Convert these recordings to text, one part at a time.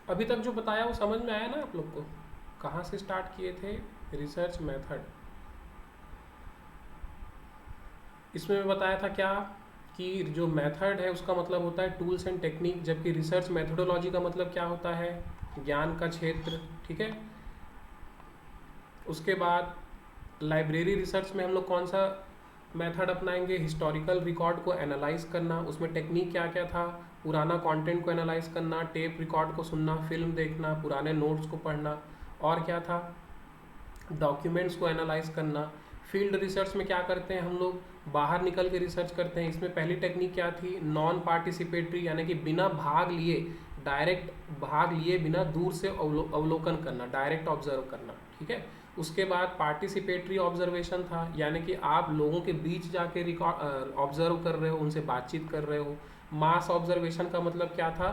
अभी तक जो बताया वो समझ में आया ना आप लोग को? कहाँ से स्टार्ट किए थे? Research method. इसमें मैं बताया था क्या कि जो मेथड है उसका मतलब होता है टूल्स एंड टेक्निक, जबकि रिसर्च मेथोडोलॉजी का मतलब क्या होता है? ज्ञान का क्षेत्र। ठीक है। उसके बाद लाइब्रेरी रिसर्च में हम लोग कौन सा मेथड अपनाएंगे? हिस्टोरिकल रिकॉर्ड को एनालाइज करना। उसमें टेक्निक क्या क्या था? पुराना कंटेंट को एनालाइज करना, टेप रिकॉर्ड को सुनना, फिल्म देखना, पुराने नोट्स को पढ़ना। और क्या था? डॉक्यूमेंट्स को एनालाइज करना। फील्ड रिसर्च में क्या करते हैं हम लोग? बाहर निकल के रिसर्च करते हैं। इसमें पहली टेक्निक क्या थी? नॉन पार्टिसिपेटरी, यानी कि बिना भाग लिए, डायरेक्ट भाग लिए बिना दूर से अवलोकन करना, डायरेक्ट ऑब्जर्व करना। ठीक है। उसके बाद पार्टिसिपेटरी ऑब्जर्वेशन था, यानी कि आप लोगों के बीच जाके रिकॉर्ड ऑब्जर्व कर रहे हो, उनसे बातचीत कर रहे हो। मास ऑब्जर्वेशन का मतलब क्या था?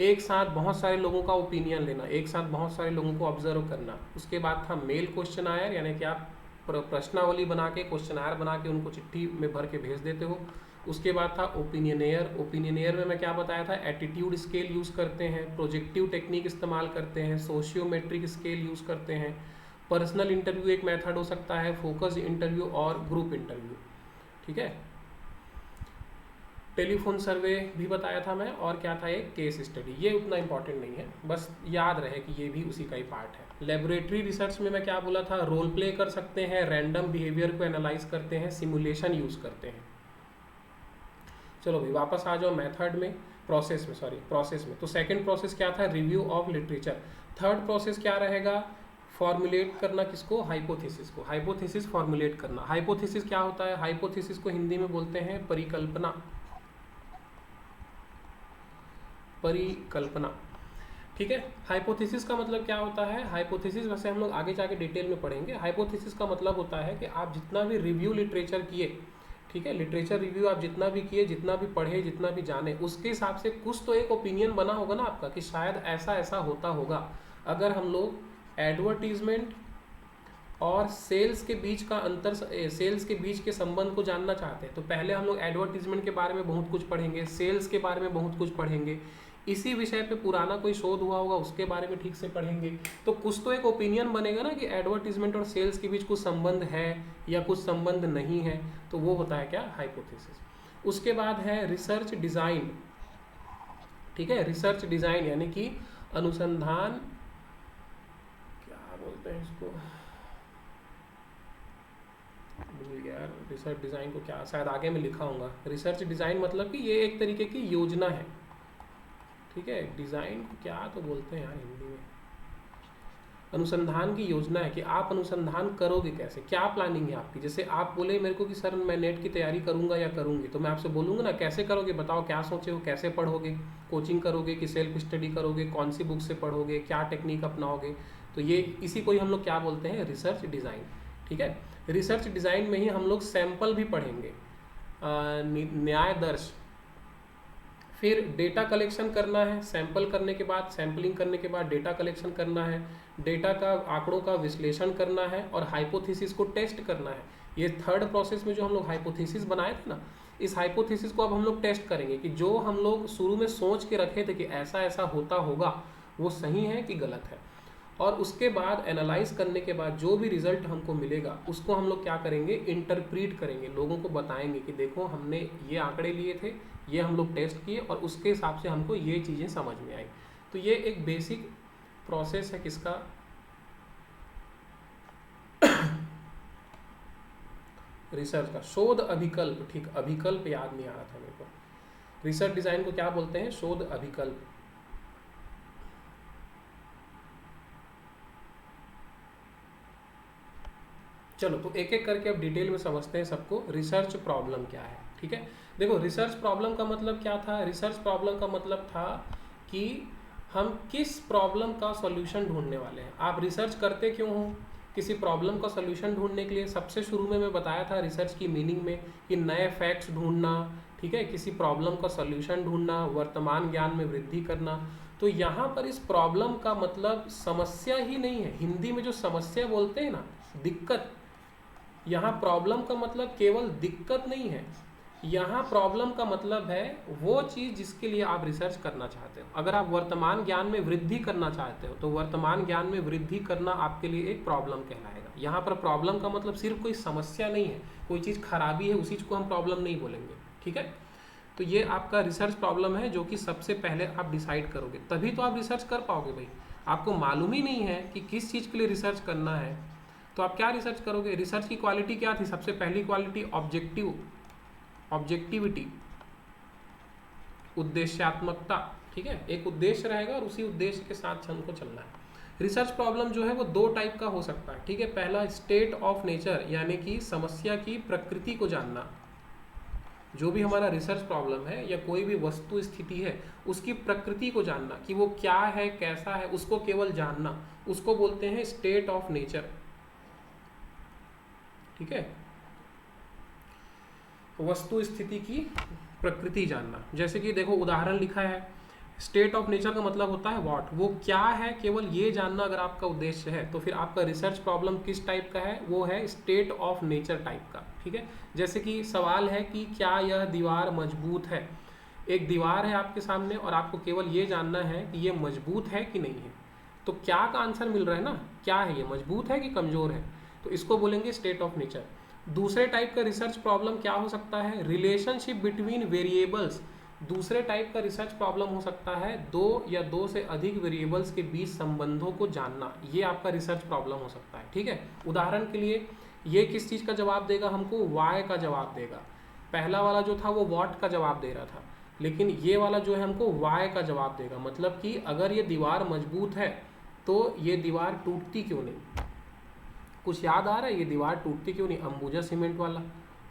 एक साथ बहुत सारे लोगों का ओपिनियन लेना, एक साथ बहुत सारे लोगों को ऑब्जर्व करना। उसके बाद था मेल क्वेश्चनायर, यानी कि आप प्रश्नावली बना के, क्वेश्चनायर बना के उनको चिट्ठी में भर के भेज देते हो। उसके बाद था ओपिनियनेयर। ओपिनियनेयर में मैं क्या बताया था? एटीट्यूड स्केल यूज़ करते हैं, प्रोजेक्टिव टेक्निक इस्तेमाल करते हैं, सोशियोमेट्रिक स्केल यूज़ करते हैं। पर्सनल इंटरव्यू एक मेथड हो सकता है, फोकस इंटरव्यू और ग्रुप इंटरव्यू। ठीक है। टेलीफोन सर्वे भी बताया था मैं, और क्या था? एक केस स्टडी। ये उतना इंपॉर्टेंट नहीं है, बस याद रहे कि ये भी उसी का ही पार्ट है। लेबोरेटरी रिसर्च में मैं क्या बोला था? रोल प्ले कर सकते हैं, रैंडम बिहेवियर को एनालाइज करते हैं, सिमुलेशन यूज़ करते हैं। चलो भाई वापस आ जाओ मेथड में, प्रोसेस में, सॉरी प्रोसेस में। तो सेकंड प्रोसेस क्या था? Review of literature. Third process क्या रहेगा? फॉर्मुलेट करना किसको? हाइपोथेसिस को। हाइपोथेसिस फॉर्मुलेट करना। हाइपोथेसिस क्या होता है? हाइपोथेसिस को हिंदी में बोलते हैं परिकल्पना। परिकल्पना। ठीक है। हाइपोथेसिस का मतलब क्या होता है? हाइपोथेसिस वैसे हम लोग आगे जाके डिटेल में पढ़ेंगे। हाइपोथेसिस का मतलब होता है कि आप जितना भी रिव्यू लिटरेचर किए, ठीक है, लिटरेचर रिव्यू आप जितना भी किए, जितना भी पढ़े, जितना भी जाने, उसके हिसाब से कुछ तो एक ओपिनियन बना होगा ना आपका कि शायद ऐसा ऐसा होता होगा। अगर हम लोग एडवर्टीजमेंट और सेल्स के बीच का अंतर, सेल्स के बीच के संबंध को जानना चाहते हैं तो पहले हम लोग एडवर्टीजमेंट के बारे में बहुत कुछ पढ़ेंगे, सेल्स के बारे में बहुत कुछ पढ़ेंगे, इसी विषय पे पुराना कोई शोध हुआ होगा उसके बारे में ठीक से पढ़ेंगे। तो कुछ तो एक ओपिनियन बनेगा ना कि एडवर्टीजमेंट और सेल्स के बीच कुछ संबंध है या कुछ संबंध नहीं है। तो वो होता है क्या? हाइपोथेसिस। उसके बाद है रिसर्च डिज़ाइन। ठीक है। रिसर्च डिज़ाइन यानी कि अनुसंधान, क्या बोलते हैं इसको, भूल गया यार। रिसर्च डिज़ाइन को क्या, शायद आगे में लिखा होगा। रिसर्च डिज़ाइन मतलब कि ये एक तरीके की योजना है। ठीक है। डिज़ाइन को क्या तो बोलते हैं यार हिंदी में? अनुसंधान की योजना है कि आप अनुसंधान करोगे कैसे, क्या प्लानिंग है आपकी। जैसे आप बोले मेरे को कि सर मैं नेट की तैयारी करूंगा या करूंगी, तो मैं आपसे बोलूँगा ना कैसे करोगे, बताओ क्या सोचे हो, कैसे पढ़ोगे, कोचिंग करोगे कि सेल्फ स्टडी करोगे, कौन सी बुक से पढ़ोगे, क्या टेक्निक अपनाओगे। तो ये इसी को ही हम लोग क्या बोलते हैं? Research design. ठीक है। रिसर्च डिज़ाइन में ही हम लोग सैंपल भी पढ़ेंगे, न्याय दर्श। फिर डेटा कलेक्शन करना है, सैंपल करने के बाद, सैंपलिंग करने के बाद डेटा कलेक्शन करना है, डेटा का, आंकड़ों का विश्लेषण करना है और हाइपोथेसिस को टेस्ट करना है। ये थर्ड प्रोसेस में जो हम लोग हाइपोथेसिस बनाए थे ना, इस हाइपोथेसिस को अब हम लोग टेस्ट करेंगे कि जो हम लोग शुरू में सोच के रखे थे कि ऐसा ऐसा होता होगा, वो सही है कि गलत है। और उसके बाद एनालाइज करने के बाद जो भी रिजल्ट हमको मिलेगा उसको हम लोग क्या करेंगे? इंटरप्रीट करेंगे, लोगों को बताएंगे कि देखो हमने ये आंकड़े लिए थे, ये हम लोग टेस्ट किए और उसके हिसाब से हमको ये चीज़ें समझ में आई। तो ये एक बेसिक प्रोसेस है किसका? रिसर्च का। शोध अभिकल्प। ठीक, अभिकल्प याद नहीं आ रहा था मेरे को। रिसर्च डिज़ाइन को क्या बोलते हैं? शोध अभिकल्प। चलो तो एक एक करके अब डिटेल में समझते हैं सबको। रिसर्च प्रॉब्लम क्या है? ठीक है। देखो रिसर्च प्रॉब्लम का मतलब क्या था? रिसर्च प्रॉब्लम का मतलब था कि हम किस प्रॉब्लम का सॉल्यूशन ढूंढने वाले हैं। आप रिसर्च करते क्यों हो? किसी प्रॉब्लम का सॉल्यूशन ढूंढने के लिए। सबसे शुरू में मैं बताया था रिसर्च की मीनिंग में कि नए फैक्ट्स ढूंढना, ठीक है, किसी प्रॉब्लम का सॉल्यूशन ढूंढना, वर्तमान ज्ञान में वृद्धि करना। तो यहाँ पर इस प्रॉब्लम का मतलब समस्या ही नहीं है। हिंदी में जो समस्या बोलते हैं ना, दिक्कत, यहाँ प्रॉब्लम का मतलब केवल दिक्कत नहीं है। यहाँ प्रॉब्लम का मतलब है वो चीज़ जिसके लिए आप रिसर्च करना चाहते हो। अगर आप वर्तमान ज्ञान में वृद्धि करना चाहते हो तो वर्तमान ज्ञान में वृद्धि करना आपके लिए एक प्रॉब्लम कहलाएगा। यहाँ पर प्रॉब्लम का मतलब सिर्फ कोई समस्या नहीं है, कोई चीज़ खराबी है उसी चीज़ को हम प्रॉब्लम नहीं बोलेंगे, ठीक है। तो ये आपका रिसर्च प्रॉब्लम है जो कि सबसे पहले आप डिसाइड करोगे, तभी तो आप रिसर्च कर पाओगे भाई। आपको मालूम ही नहीं है कि किस चीज़ के लिए रिसर्च करना है तो आप क्या रिसर्च करोगे। रिसर्च की क्वालिटी क्या थी, सबसे पहली क्वालिटी ऑब्जेक्टिविटी, उद्देश्यात्मकता, ठीक है। एक उद्देश्य रहेगा और उसी उद्देश्य के साथ हमको चलना है। रिसर्च प्रॉब्लम जो है वो दो टाइप का हो सकता है, ठीक है। पहला स्टेट ऑफ नेचर, यानी कि समस्या की प्रकृति को जानना। जो भी हमारा रिसर्च प्रॉब्लम है या कोई भी वस्तु स्थिति है उसकी प्रकृति को जानना कि वो क्या है कैसा है, उसको केवल जानना, उसको बोलते हैं स्टेट ऑफ नेचर, ठीक है। वस्तु स्थिति की प्रकृति जानना। जैसे कि देखो उदाहरण लिखा है, स्टेट ऑफ नेचर का मतलब होता है व्हाट, वो क्या है, केवल ये जानना अगर आपका उद्देश्य है तो फिर आपका रिसर्च प्रॉब्लम किस टाइप का है, वो है स्टेट ऑफ नेचर टाइप का, ठीक है। जैसे कि सवाल है कि क्या यह दीवार मजबूत है। एक दीवार है आपके सामने और आपको केवल ये जानना है कि ये मजबूत है कि नहीं है, तो क्या का आंसर मिल रहा है ना, क्या है ये, मजबूत है कि कमज़ोर है, तो इसको बोलेंगे स्टेट ऑफ नेचर। दूसरे टाइप का रिसर्च प्रॉब्लम क्या हो सकता है, रिलेशनशिप बिटवीन वेरिएबल्स। दूसरे टाइप का रिसर्च प्रॉब्लम हो सकता है दो या दो से अधिक वेरिएबल्स के बीच संबंधों को जानना, ये आपका रिसर्च प्रॉब्लम हो सकता है, ठीक है। उदाहरण के लिए ये किस चीज़ का जवाब देगा, हमको वाई का जवाब देगा। पहला वाला जो था वो वॉट का जवाब दे रहा था, लेकिन ये वाला जो है हमको वाई का जवाब देगा। मतलब कि अगर ये दीवार मजबूत है तो ये दीवार टूटती क्यों नहीं। कुछ याद आ रहा है, ये दीवार टूटती क्यों नहीं, अंबुजा सीमेंट वाला,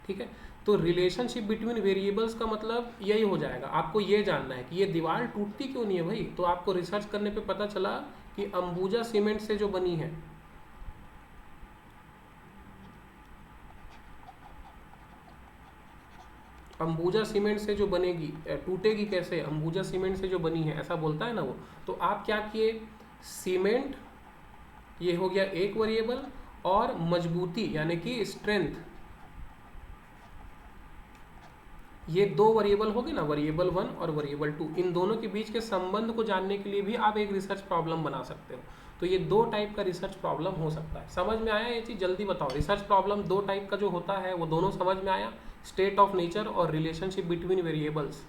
ठीक है। तो रिलेशनशिप बिटवीन वेरिएबल्स का मतलब यही हो जाएगा, आपको ये जानना है कि ये दीवार टूटती क्यों नहीं है भाई। तो आपको रिसर्च करने पे पता चला कि अंबुजा सीमेंट से जो बनी है, अंबुजा सीमेंट से जो बनेगी, टूटेगी कैसे, अंबुजा सीमेंट से जो बनी है, ऐसा बोलता है ना वो। तो आप क्या किए, सीमेंट ये हो गया एक वेरिएबल, और मजबूती यानी कि स्ट्रेंथ, ये दो वेरिएबल हो गए ना, वेरिएबल 1 और वेरिएबल 2। इन दोनों के बीच के संबंध को जानने के लिए भी आप एक रिसर्च प्रॉब्लम बना सकते हो। तो ये दो टाइप का रिसर्च प्रॉब्लम हो सकता है। समझ में आया ये चीज़, जल्दी बताओ। रिसर्च प्रॉब्लम दो टाइप का जो होता है वो दोनों समझ में आया, स्टेट ऑफ नेचर और रिलेशनशिप बिटवीन वेरिएबल्स।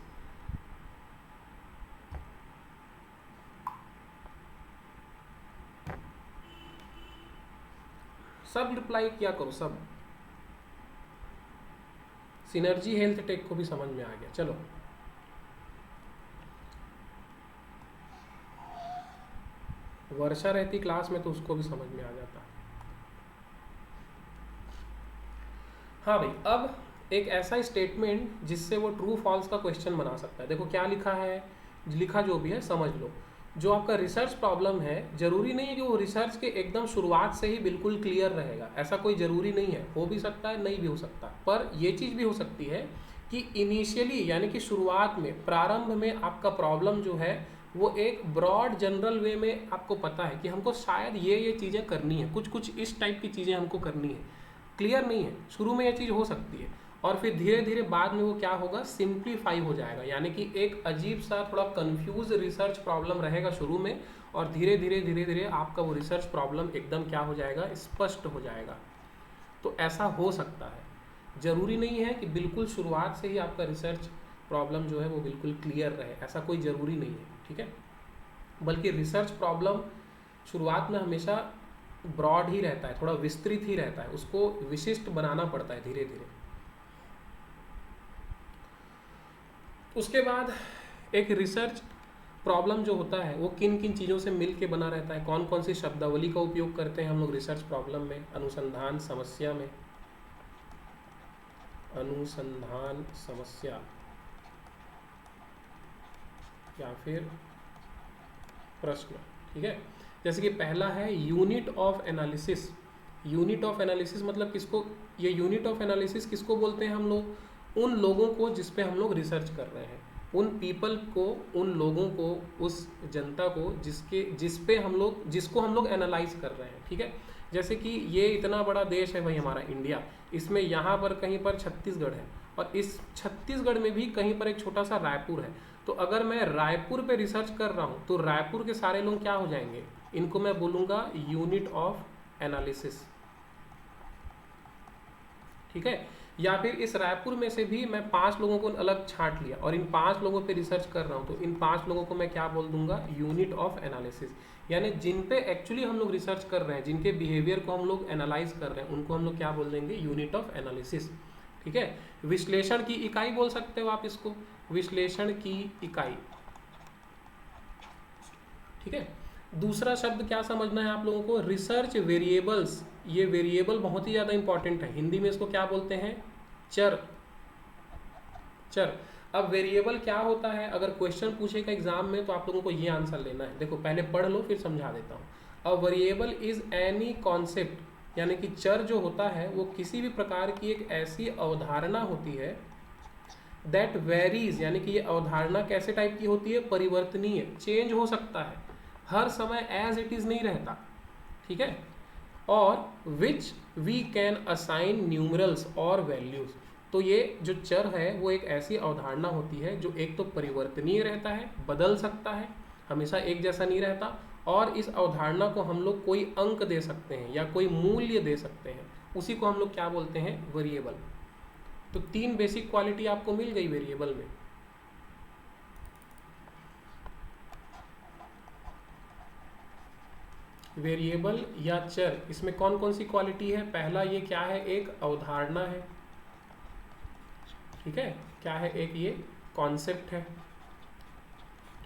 सब रिप्लाई किया करो सब। सिनर्जी हेल्थ टेक को भी समझ में आ गया, चलो। वर्षा रहती क्लास में तो उसको भी समझ में आ जाता। हाँ भाई, अब एक ऐसा स्टेटमेंट जिससे वो ट्रू फॉल्स का क्वेश्चन बना सकता है। देखो क्या लिखा है, लिखा जो भी है समझ लो। जो आपका रिसर्च प्रॉब्लम है, जरूरी नहीं है कि वो रिसर्च के एकदम शुरुआत से ही बिल्कुल क्लियर रहेगा, ऐसा कोई ज़रूरी नहीं है। हो भी सकता है, नहीं भी हो सकता। पर ये चीज़ भी हो सकती है कि इनिशियली यानी कि शुरुआत में, प्रारंभ में आपका प्रॉब्लम जो है वो एक ब्रॉड जनरल वे में आपको पता है कि हमको शायद ये चीज़ें करनी है, कुछ कुछ इस टाइप की चीज़ें हमको करनी है। क्लियर नहीं है, शुरू में ये चीज़ हो सकती है, और फिर धीरे धीरे बाद में वो क्या होगा, सिंप्लीफाई हो जाएगा। यानी कि एक अजीब सा थोड़ा कंफ्यूज रिसर्च प्रॉब्लम रहेगा शुरू में, और धीरे धीरे धीरे धीरे आपका वो रिसर्च प्रॉब्लम एकदम क्या हो जाएगा, स्पष्ट हो जाएगा। तो ऐसा हो सकता है, ज़रूरी नहीं है कि बिल्कुल शुरुआत से ही आपका रिसर्च प्रॉब्लम जो है वो बिल्कुल क्लियर रहे, ऐसा कोई ज़रूरी नहीं है, ठीक है। बल्कि रिसर्च प्रॉब्लम शुरुआत में हमेशा ब्रॉड ही रहता है, थोड़ा विस्तृत ही रहता है, उसको विशिष्ट बनाना पड़ता है धीरे धीरे। उसके बाद एक रिसर्च प्रॉब्लम जो होता है वो किन किन चीज़ों से मिल के बना रहता है, कौन कौन सी शब्दावली का उपयोग करते हैं हम लोग रिसर्च प्रॉब्लम में, अनुसंधान समस्या में, अनुसंधान समस्या या फिर प्रश्न, ठीक है। जैसे कि पहला है unit of analysis. Unit of analysis मतलब किसको, ये यूनिट ऑफ एनालिसिस किसको बोलते हैं हम लोग, उन लोगों को जिस पे हम लोग रिसर्च कर रहे हैं, उन पीपल को, उन लोगों को, उस जनता को जिसको हम लोग एनालाइज कर रहे हैं, ठीक है। जैसे कि ये इतना बड़ा देश है भाई हमारा इंडिया, इसमें यहाँ पर कहीं पर छत्तीसगढ़ है और इस छत्तीसगढ़ में भी कहीं पर एक छोटा सा रायपुर है। तो अगर मैं रायपुर पे रिसर्च कर रहा हूँ तो रायपुर के सारे लोग क्या हो जाएंगे, इनको मैं बोलूँगा यूनिट ऑफ एनालिसिस, ठीक है। या फिर इस रायपुर में से भी मैं 5 लोगों को अलग छांट लिया और इन 5 लोगों पे रिसर्च कर रहा हूँ, तो इन 5 लोगों को मैं क्या बोल दूंगा, यूनिट ऑफ एनालिसिस। यानी जिन पे एक्चुअली हम लोग रिसर्च कर रहे हैं, जिनके बिहेवियर को हम लोग एनालाइज कर रहे हैं, उनको हम लोग क्या बोल देंगे, यूनिट ऑफ एनालिसिस, ठीक है। विश्लेषण की इकाई बोल सकते हो आप इसको, विश्लेषण की इकाई, ठीक है। दूसरा शब्द क्या समझना है आप लोगों को, रिसर्च वेरिएबल्स। ये वेरिएबल बहुत ही ज़्यादा इंपॉर्टेंट है, हिंदी में इसको क्या बोलते हैं, चर। चर। अब वेरिएबल क्या होता है, अगर क्वेश्चन पूछेगा एग्जाम में तो आप लोगों को ये आंसर लेना है। देखो पहले पढ़ लो फिर समझा देता हूँ। A variable is any concept, यानी कि चर जो होता है वो किसी भी प्रकार की एक ऐसी अवधारणा होती है दैट वेरीज, यानी कि ये अवधारणा कैसे टाइप की होती है, परिवर्तनीय, चेंज हो सकता है, हर समय एज इट इज नहीं रहता, ठीक है। और which we can assign numerals और वैल्यूज। तो ये जो चर है वो एक ऐसी अवधारणा होती है जो एक तो परिवर्तनीय रहता है, बदल सकता है, हमेशा एक जैसा नहीं रहता, और इस अवधारणा को हम लोग कोई अंक दे सकते हैं या कोई मूल्य दे सकते हैं, उसी को हम लोग क्या बोलते हैं, वेरिएबल। तो 3 बेसिक क्वालिटी आपको मिल गई वेरिएबल में। वेरिएबल या चर, इसमें कौन कौन सी क्वालिटी है, पहला ये क्या है, एक अवधारणा है, ठीक है, क्या है, एक ये कॉन्सेप्ट है,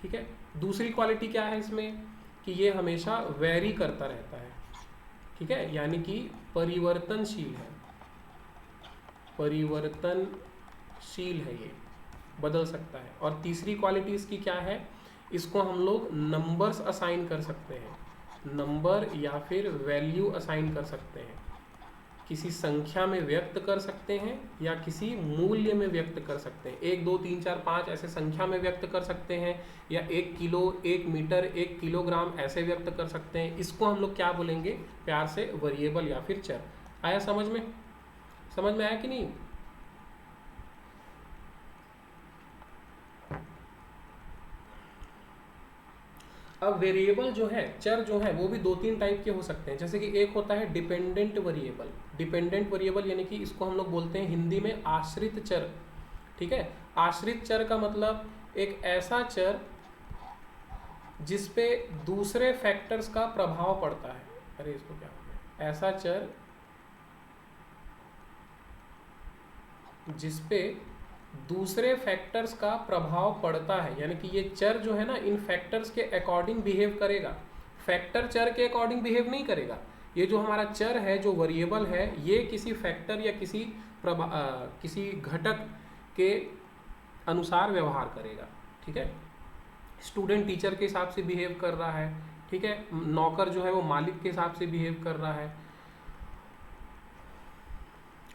ठीक है। दूसरी क्वालिटी क्या है इसमें, कि ये हमेशा वेरी करता रहता है, ठीक है, यानी कि परिवर्तनशील है, परिवर्तनशील है, ये बदल सकता है। और तीसरी क्वालिटी इसकी क्या है, इसको हम लोग नंबर्स असाइन कर सकते हैं, नंबर या फिर वैल्यू असाइन कर सकते हैं, किसी संख्या में व्यक्त कर सकते हैं या किसी मूल्य में व्यक्त कर सकते हैं, 1 2 3 4 5 ऐसे संख्या में व्यक्त कर सकते हैं, या 1 किलो, 1 मीटर, 1 किलोग्राम ऐसे व्यक्त कर सकते हैं। इसको हम लोग क्या बोलेंगे, प्यार से वेरिएबल या फिर चर। आया समझ में, समझ में आया कि नहीं। अब वेरिएबल जो है, चर जो है, वो भी 2-3 टाइप के हो सकते हैं। जैसे कि एक होता है डिपेंडेंट वेरिएबल। डिपेंडेंट वेरिएबल यानी कि इसको हम लोग बोलते हैं हिंदी में आश्रित चर, ठीक है। आश्रित चर का मतलब एक ऐसा चर जिस पे दूसरे फैक्टर्स का प्रभाव पड़ता है। अरे इसको क्या हो गया, ऐसा चर जिस पे दूसरे फैक्टर्स का प्रभाव पड़ता है, यानी कि ये चर जो है ना, इन फैक्टर्स के अकॉर्डिंग बिहेव करेगा, फैक्टर चर के अकॉर्डिंग बिहेव नहीं करेगा। ये जो हमारा चर है, जो वेरिएबल है, ये किसी फैक्टर या किसी घटक के अनुसार व्यवहार करेगा, ठीक है। स्टूडेंट टीचर के हिसाब से बिहेव कर रहा है, ठीक है, नौकर जो है वो मालिक के हिसाब से बिहेव कर रहा है,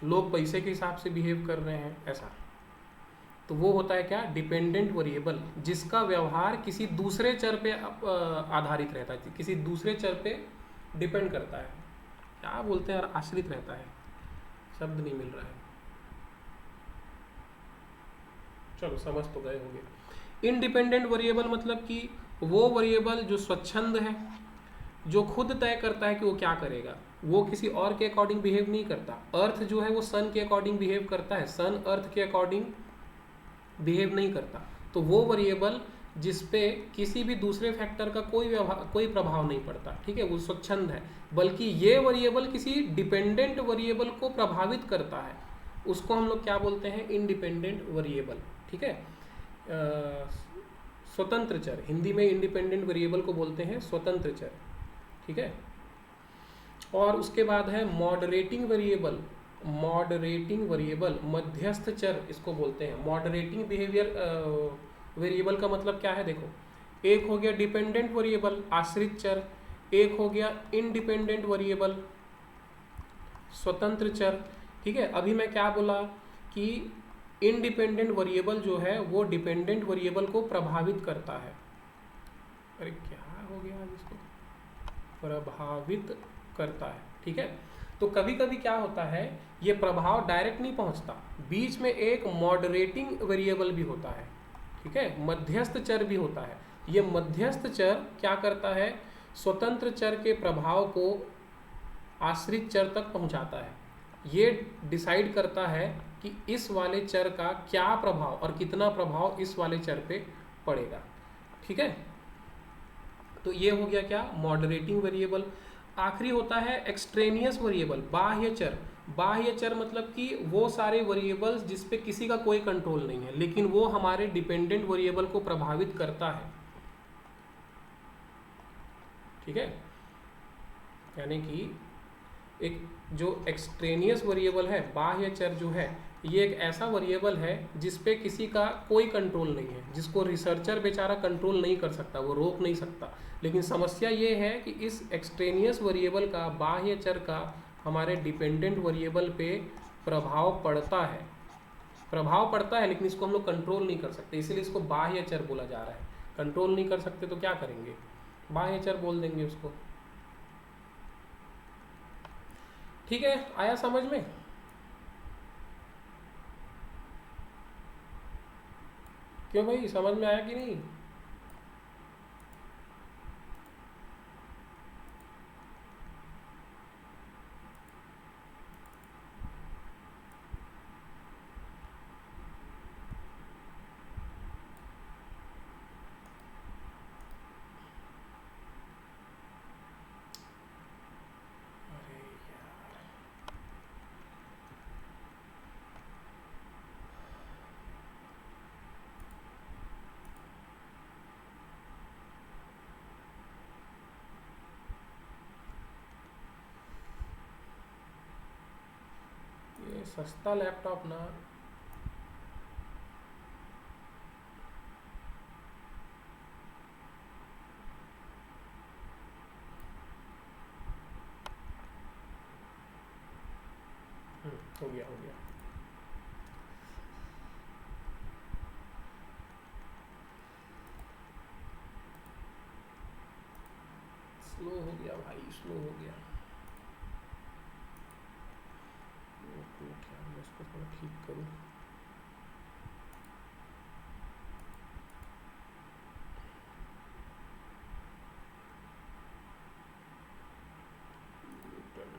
लोग पैसे के हिसाब से बिहेव कर रहे हैं, ऐसा। तो वो होता है क्या, डिपेंडेंट वेरिएबल, जिसका व्यवहार किसी दूसरे चर पे आधारित रहता है, किसी दूसरे चर पे डिपेंड करता है। क्या बोलते हैं यार, आश्रित रहता है, शब्द नहीं मिल रहा है, चलो समझ तो गए होंगे। इनडिपेंडेंट वेरिएबल मतलब कि वो वेरिएबल जो स्वच्छंद है, जो खुद तय करता है कि वो क्या करेगा, वो किसी और के अकॉर्डिंग बिहेव नहीं करता। अर्थ जो है वो सन के अकॉर्डिंग बिहेव करता है, सन अर्थ के अकॉर्डिंग बिहेव नहीं करता। तो वो वेरिएबल जिस पे किसी भी दूसरे फैक्टर का कोई प्रभाव नहीं पड़ता, ठीक है, वो स्वच्छंद है। बल्कि ये वेरिएबल किसी डिपेंडेंट वेरिएबल को प्रभावित करता है, उसको हम लोग क्या बोलते हैं, इंडिपेंडेंट वेरिएबल, ठीक है। स्वतंत्र चर, हिंदी में इंडिपेंडेंट वेरिएबल को बोलते हैं स्वतंत्र चर, ठीक है। और उसके बाद है मॉडरेटिंग वेरिएबल। मॉडरेटिंग वेरिएबल, मध्यस्थ चर इसको बोलते हैं। मॉडरेटिंग बिहेवियर वेरिएबल का मतलब क्या है, देखो, एक हो गया डिपेंडेंट वेरिएबल, आश्रित चर, एक हो गया इंडिपेंडेंट वेरिएबल, स्वतंत्र चर, ठीक है। अभी मैं क्या बोला कि इंडिपेंडेंट वेरिएबल जो है वो डिपेंडेंट वेरिएबल को प्रभावित करता है। अरे क्या हो गया, इसको प्रभावित करता है, ठीक है। तो कभी कभी क्या होता है, ये प्रभाव डायरेक्ट नहीं पहुंचता, बीच में एक मॉडरेटिंग वेरिएबल भी होता है, ठीक है, मध्यस्थ चर भी होता है। ये मध्यस्थ चर क्या करता है, स्वतंत्र चर के प्रभाव को आश्रित चर तक पहुंचाता है। ये डिसाइड करता है कि इस वाले चर का क्या प्रभाव और कितना प्रभाव इस वाले चर पे पड़ेगा, ठीक है। तो ये हो गया क्या, मॉडरेटिंग वेरिएबल। आखिरी होता है एक्सट्रेनियस वेरिएबल, बाह्य चर। बाह्य चर मतलब कि वो सारे वेरिएबल्स जिस पे किसी का कोई कंट्रोल नहीं है, लेकिन वो हमारे डिपेंडेंट वेरिएबल को प्रभावित करता है, ठीक है। यानी कि एक जो एक्सट्रेनियस वेरिएबल है, बाह्य चर जो है, ये एक ऐसा वेरिएबल है जिस पे किसी का कोई कंट्रोल नहीं है, जिसको रिसर्चर बेचारा कंट्रोल नहीं कर सकता, वो रोक नहीं सकता। लेकिन समस्या ये है कि इस एक्सट्रेनियस वेरिएबल का, बाह्य चर का हमारे डिपेंडेंट वेरिएबल पे प्रभाव पड़ता है, प्रभाव पड़ता है, लेकिन इसको हम लोग कंट्रोल नहीं कर सकते, इसीलिए इसको बाह्य चर बोला जा रहा है। कंट्रोल नहीं कर सकते तो क्या करेंगे, बाह्य चर बोल देंगे उसको, ठीक है। आया समझ में? क्यों भाई, समझ में आया कि नहीं? अरे यार, ये सस्ता लैपटॉप ना, हो गया हो गया। स्लो हो गया भाई, स्लो हो गया। क्या मैं इसको थोड़ा ठीक करूँ।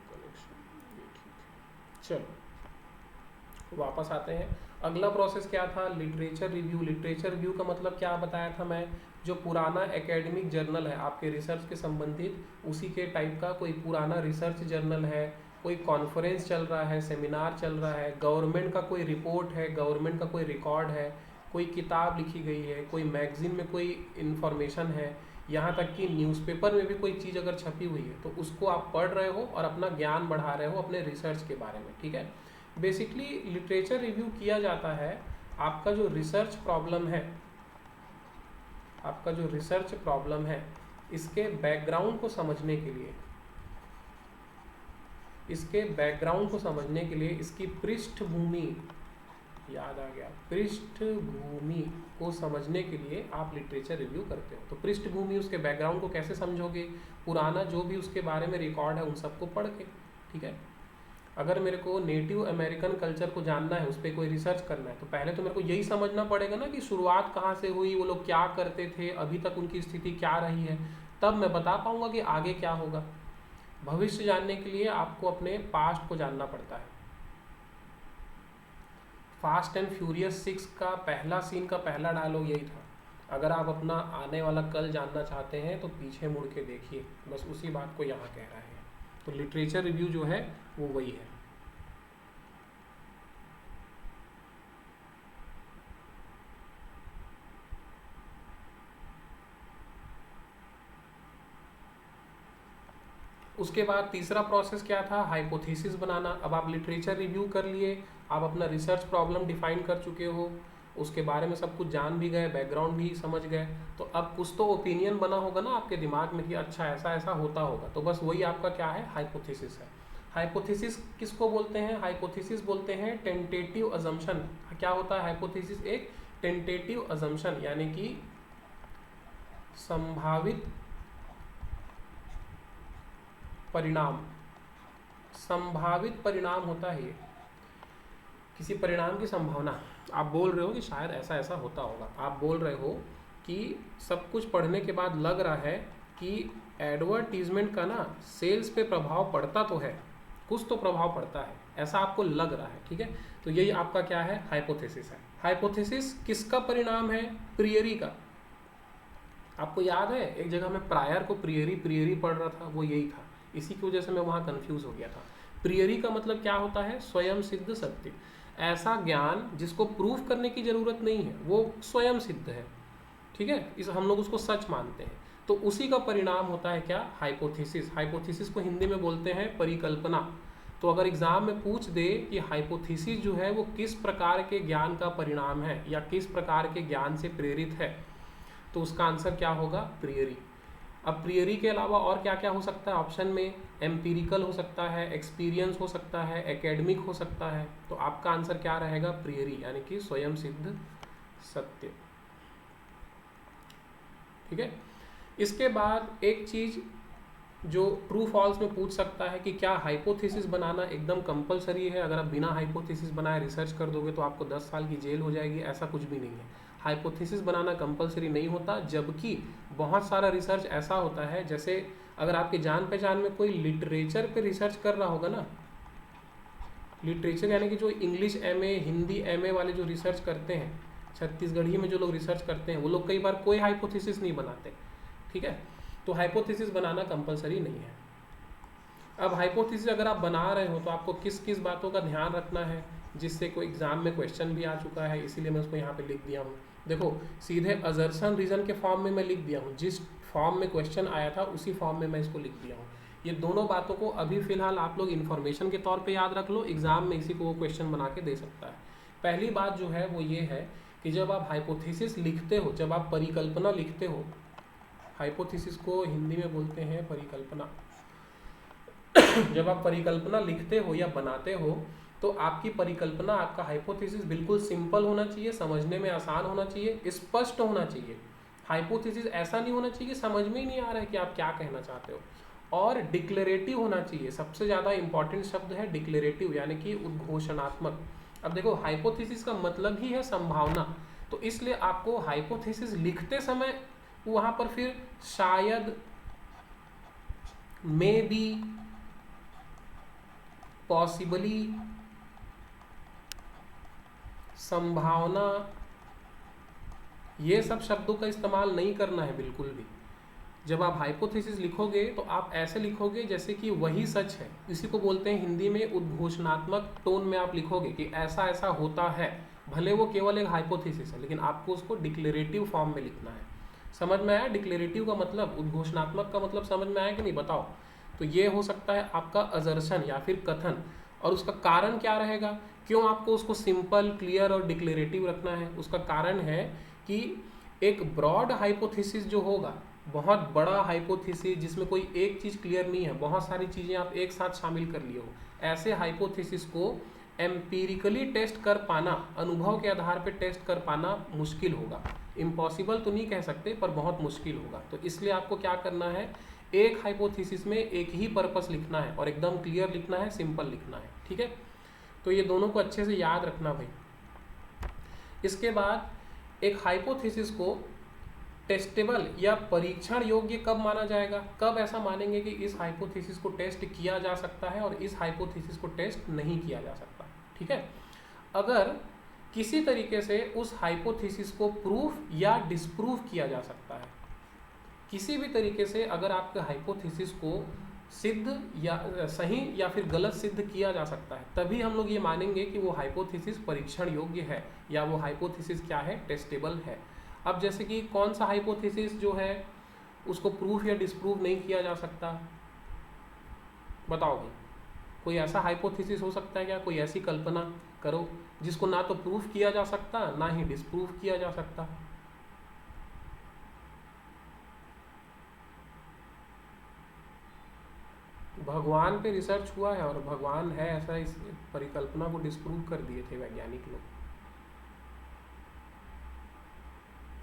कनेक्शन ये ठीक है। चलो वापस आते हैं। अगला प्रोसेस क्या था, लिटरेचर रिव्यू। लिटरेचर रिव्यू का मतलब क्या बताया था मैं, जो पुराना एकेडमिक जर्नल है आपके रिसर्च के संबंधित, उसी के टाइप का कोई पुराना रिसर्च जर्नल है, कोई कॉन्फ्रेंस चल रहा है, सेमिनार चल रहा है, गवर्नमेंट का कोई रिपोर्ट है, गवर्नमेंट का कोई रिकॉर्ड है, कोई किताब लिखी गई है, कोई मैगजीन में कोई इन्फॉर्मेशन है, यहाँ तक कि न्यूज़पेपर में भी कोई चीज़ अगर छपी हुई है तो उसको आप पढ़ रहे हो और अपना ज्ञान बढ़ा रहे हो अपने रिसर्च के बारे में, ठीक है। बेसिकली लिटरेचर रिव्यू किया जाता है आपका जो रिसर्च प्रॉब्लम है, आपका जो रिसर्च प्रॉब्लम है इसके बैकग्राउंड को समझने के लिए, इसके बैकग्राउंड को समझने के लिए, इसकी पृष्ठभूमि, याद आ गया, पृष्ठभूमि को समझने के लिए आप लिटरेचर रिव्यू करते हो। तो पृष्ठभूमि, उसके बैकग्राउंड को कैसे समझोगे, पुराना जो भी उसके बारे में रिकॉर्ड है उन सबको पढ़ के, ठीक है। अगर मेरे को नेटिव अमेरिकन कल्चर को जानना है, उस पर कोई रिसर्च करना है, तो पहले तो मेरे को यही समझना पड़ेगा ना कि शुरुआत कहाँ से हुई, वो लोग क्या करते थे, अभी तक उनकी स्थिति क्या रही है, तब मैं बता पाऊंगा कि आगे क्या होगा। भविष्य जानने के लिए आपको अपने पास्ट को जानना पड़ता है। फास्ट एंड फ्यूरियस 6 का पहला सीन का पहला डायलॉग यही था, अगर आप अपना आने वाला कल जानना चाहते हैं तो पीछे मुड़ के देखिए, बस उसी बात को यहाँ कह रहा है। तो लिटरेचर रिव्यू जो है वो वही है। उसके बाद तीसरा प्रोसेस क्या था, हाइपोथेसिस बनाना। अब आप लिटरेचर रिव्यू कर लिए, आप अपना रिसर्च प्रॉब्लम डिफाइन कर चुके हो, उसके बारे में सब कुछ जान भी गए, बैकग्राउंड भी समझ गए, तो अब कुछ तो ओपिनियन बना होगा ना आपके दिमाग में कि अच्छा ऐसा ऐसा होता होगा, तो बस वही आपका क्या है, हाइपोथेसिस है। हाइपोथेसिस किसको बोलते हैं, हाइपोथेसिस बोलते हैं टेंटेटिव अजम्पशन। क्या होता है हाइपोथेसिस, एक टेंटेटिव अजम्पशन, यानी कि संभावित परिणाम, संभावित परिणाम होता है ये, किसी परिणाम की संभावना। आप बोल रहे हो कि शायद ऐसा ऐसा होता होगा, आप बोल रहे हो कि सब कुछ पढ़ने के बाद लग रहा है कि एडवर्टीजमेंट का ना सेल्स पे प्रभाव पड़ता तो है, कुछ तो प्रभाव पड़ता है, ऐसा आपको लग रहा है, ठीक है। तो यही आपका क्या है, हाइपोथेसिस है। हाइपोथेसिस किसका परिणाम है, प्रियरी का। आपको याद है एक जगह मैं प्रायर को प्रियरी पढ़ रहा था, वो यही था, इसी की वजह से मैं वहाँ कंफ्यूज हो गया था। प्रियरी का मतलब क्या होता है, स्वयं सिद्ध सत्य, ऐसा ज्ञान जिसको प्रूफ करने की जरूरत नहीं है, वो स्वयं सिद्ध है, ठीक है, इस हम लोग उसको सच मानते हैं। तो उसी का परिणाम होता है क्या, हाइपोथेसिस। हाइपोथेसिस को हिंदी में बोलते हैं परिकल्पना। तो अगर एग्जाम में पूछ दे कि हाइपोथेसिस जो है वो किस प्रकार के ज्ञान का परिणाम है या किस प्रकार के ज्ञान से प्रेरित है, तो उसका आंसर क्या होगा, प्रियरी। अब प्रियरी के अलावा और क्या क्या हो सकता है ऑप्शन में, एम्पिरिकल हो सकता है, एक्सपीरियंस हो सकता है, एकेडमिक हो सकता है। तो आपका आंसर क्या रहेगा, प्रियरी, यानी कि स्वयं सिद्ध सत्य, ठीक है। इसके बाद एक चीज जो ट्रू फॉल्स में पूछ सकता है कि क्या हाइपोथेसिस बनाना एकदम कंपलसरी है, अगर आप बिना हाइपोथेसिस बनाए रिसर्च कर दोगे तो आपको 10 साल की जेल हो जाएगी, ऐसा कुछ भी नहीं है। हाइपोथेसिस बनाना कंपलसरी नहीं होता, जबकि बहुत सारा रिसर्च ऐसा होता है, जैसे अगर आपके जान पहचान में कोई लिटरेचर पे रिसर्च कर रहा होगा ना, लिटरेचर यानी कि जो इंग्लिश एमए, हिंदी एमए वाले जो रिसर्च करते हैं, छत्तीसगढ़ी में जो लोग रिसर्च करते हैं, वो लोग कई बार कोई हाइपोथेसिस नहीं बनाते, ठीक है। तो हाइपोथेसिस बनाना कंपलसरी नहीं है। अब हाइपोथेसिस अगर आप बना रहे हो तो आपको किस किस बातों का ध्यान रखना है, जिससे कोई एग्जाम में क्वेश्चन भी आ चुका है, इसीलिए मैं उसको यहाँ पे लिख दिया हूँ। देखो सीधे अजर्सन रीजन के फॉर्म में मैं लिख दिया हूँ, जिस फॉर्म में क्वेश्चन आया था उसी फॉर्म में मैं इसको लिख दिया हूँ। ये दोनों बातों को अभी फिलहाल आप लोग इन्फॉर्मेशन के तौर पे याद रख लो, एग्जाम में इसी को वो क्वेश्चन बना के दे सकता है। पहली बात जो है वो ये है कि जब आप हाइपोथेसिस लिखते हो, जब आप परिकल्पना लिखते हो, हाइपोथेसिस को हिंदी में बोलते हैं परिकल्पना। जब आप परिकल्पना लिखते हो या बनाते हो तो आपकी परिकल्पना, आपका हाइपोथेसिस बिल्कुल सिंपल होना चाहिए, समझने में आसान होना चाहिए, स्पष्ट होना चाहिए। हाइपोथेसिस ऐसा नहीं होना चाहिए कि समझ में ही नहीं आ रहा है कि आप क्या कहना चाहते हो। और डिक्लेरेटिव होना चाहिए, सबसे ज़्यादा इंपॉर्टेंट शब्द है डिक्लेरेटिव, यानी कि उद्घोषणात्मक। अब देखो हाइपोथेसिस का मतलब ही है संभावना, तो इसलिए आपको हाइपोथेसिस लिखते समय वहाँ पर फिर शायद, मे बी, पॉसिबली, संभावना, ये सब शब्दों का इस्तेमाल नहीं करना है बिल्कुल भी। जब आप हाइपोथेसिस लिखोगे तो आप ऐसे लिखोगे जैसे कि वही सच है, इसी को बोलते हैं हिंदी में उद्घोषणात्मक टोन में आप लिखोगे कि ऐसा ऐसा होता है, भले वो केवल एक हाइपोथेसिस है, लेकिन आपको उसको डिक्लेरेटिव फॉर्म में लिखना है। समझ में आया डिक्लेरेटिव का मतलब, उद्घोषणात्मक का मतलब समझ में आया कि नहीं, बताओ। तो ये हो सकता है आपका अजर्शन या फिर कथन, और उसका कारण क्या रहेगा, क्यों आपको उसको सिंपल, क्लियर और डिक्लेरेटिव रखना है। उसका कारण है कि एक ब्रॉड हाइपोथेसिस जो होगा, बहुत बड़ा हाइपोथेसिस जिसमें कोई एक चीज़ क्लियर नहीं है, बहुत सारी चीज़ें आप एक साथ शामिल कर लिए हो, ऐसे हाइपोथेसिस को एम्पीरिकली टेस्ट कर पाना, अनुभव के आधार पर टेस्ट कर पाना मुश्किल होगा। इम्पॉसिबल तो नहीं कह सकते, पर बहुत मुश्किल होगा। तो इसलिए आपको क्या करना है, एक हाइपोथेसिस में एक ही पर्पस लिखना है और एकदम क्लियर लिखना है, सिंपल लिखना है, ठीक है। तो ये दोनों को अच्छे से याद रखना भाई। इसके बाद एक हाइपोथेसिस को टेस्टेबल या परीक्षण योग्य कब माना जाएगा, कब ऐसा मानेंगे कि इस हाइपोथेसिस को टेस्ट किया जा सकता है और इस हाइपोथेसिस को टेस्ट नहीं किया जा सकता, ठीक है। अगर किसी तरीके से उस हाइपोथेसिस को प्रूफ या डिसप्रूव किया जा सकता है, किसी भी तरीके से अगर आपके हाइपोथेसिस को सिद्ध या सही या फिर गलत सिद्ध किया जा सकता है, तभी हम लोग ये मानेंगे कि वो हाइपोथेसिस परीक्षण योग्य है या वो हाइपोथेसिस क्या है, टेस्टेबल है। अब जैसे कि कौन सा हाइपोथेसिस जो है उसको प्रूफ या डिसप्रूव नहीं किया जा सकता, बताओ भाई। कोई ऐसा हाइपोथेसिस हो सकता है क्या, कोई ऐसी कल्पना करो जिसको ना तो प्रूफ किया जा सकता ना ही डिसप्रूव किया जा सकता। भगवान पे रिसर्च हुआ है और भगवान है ऐसा, इस परिकल्पना को डिसप्रूव कर दिए थे वैज्ञानिक लोग।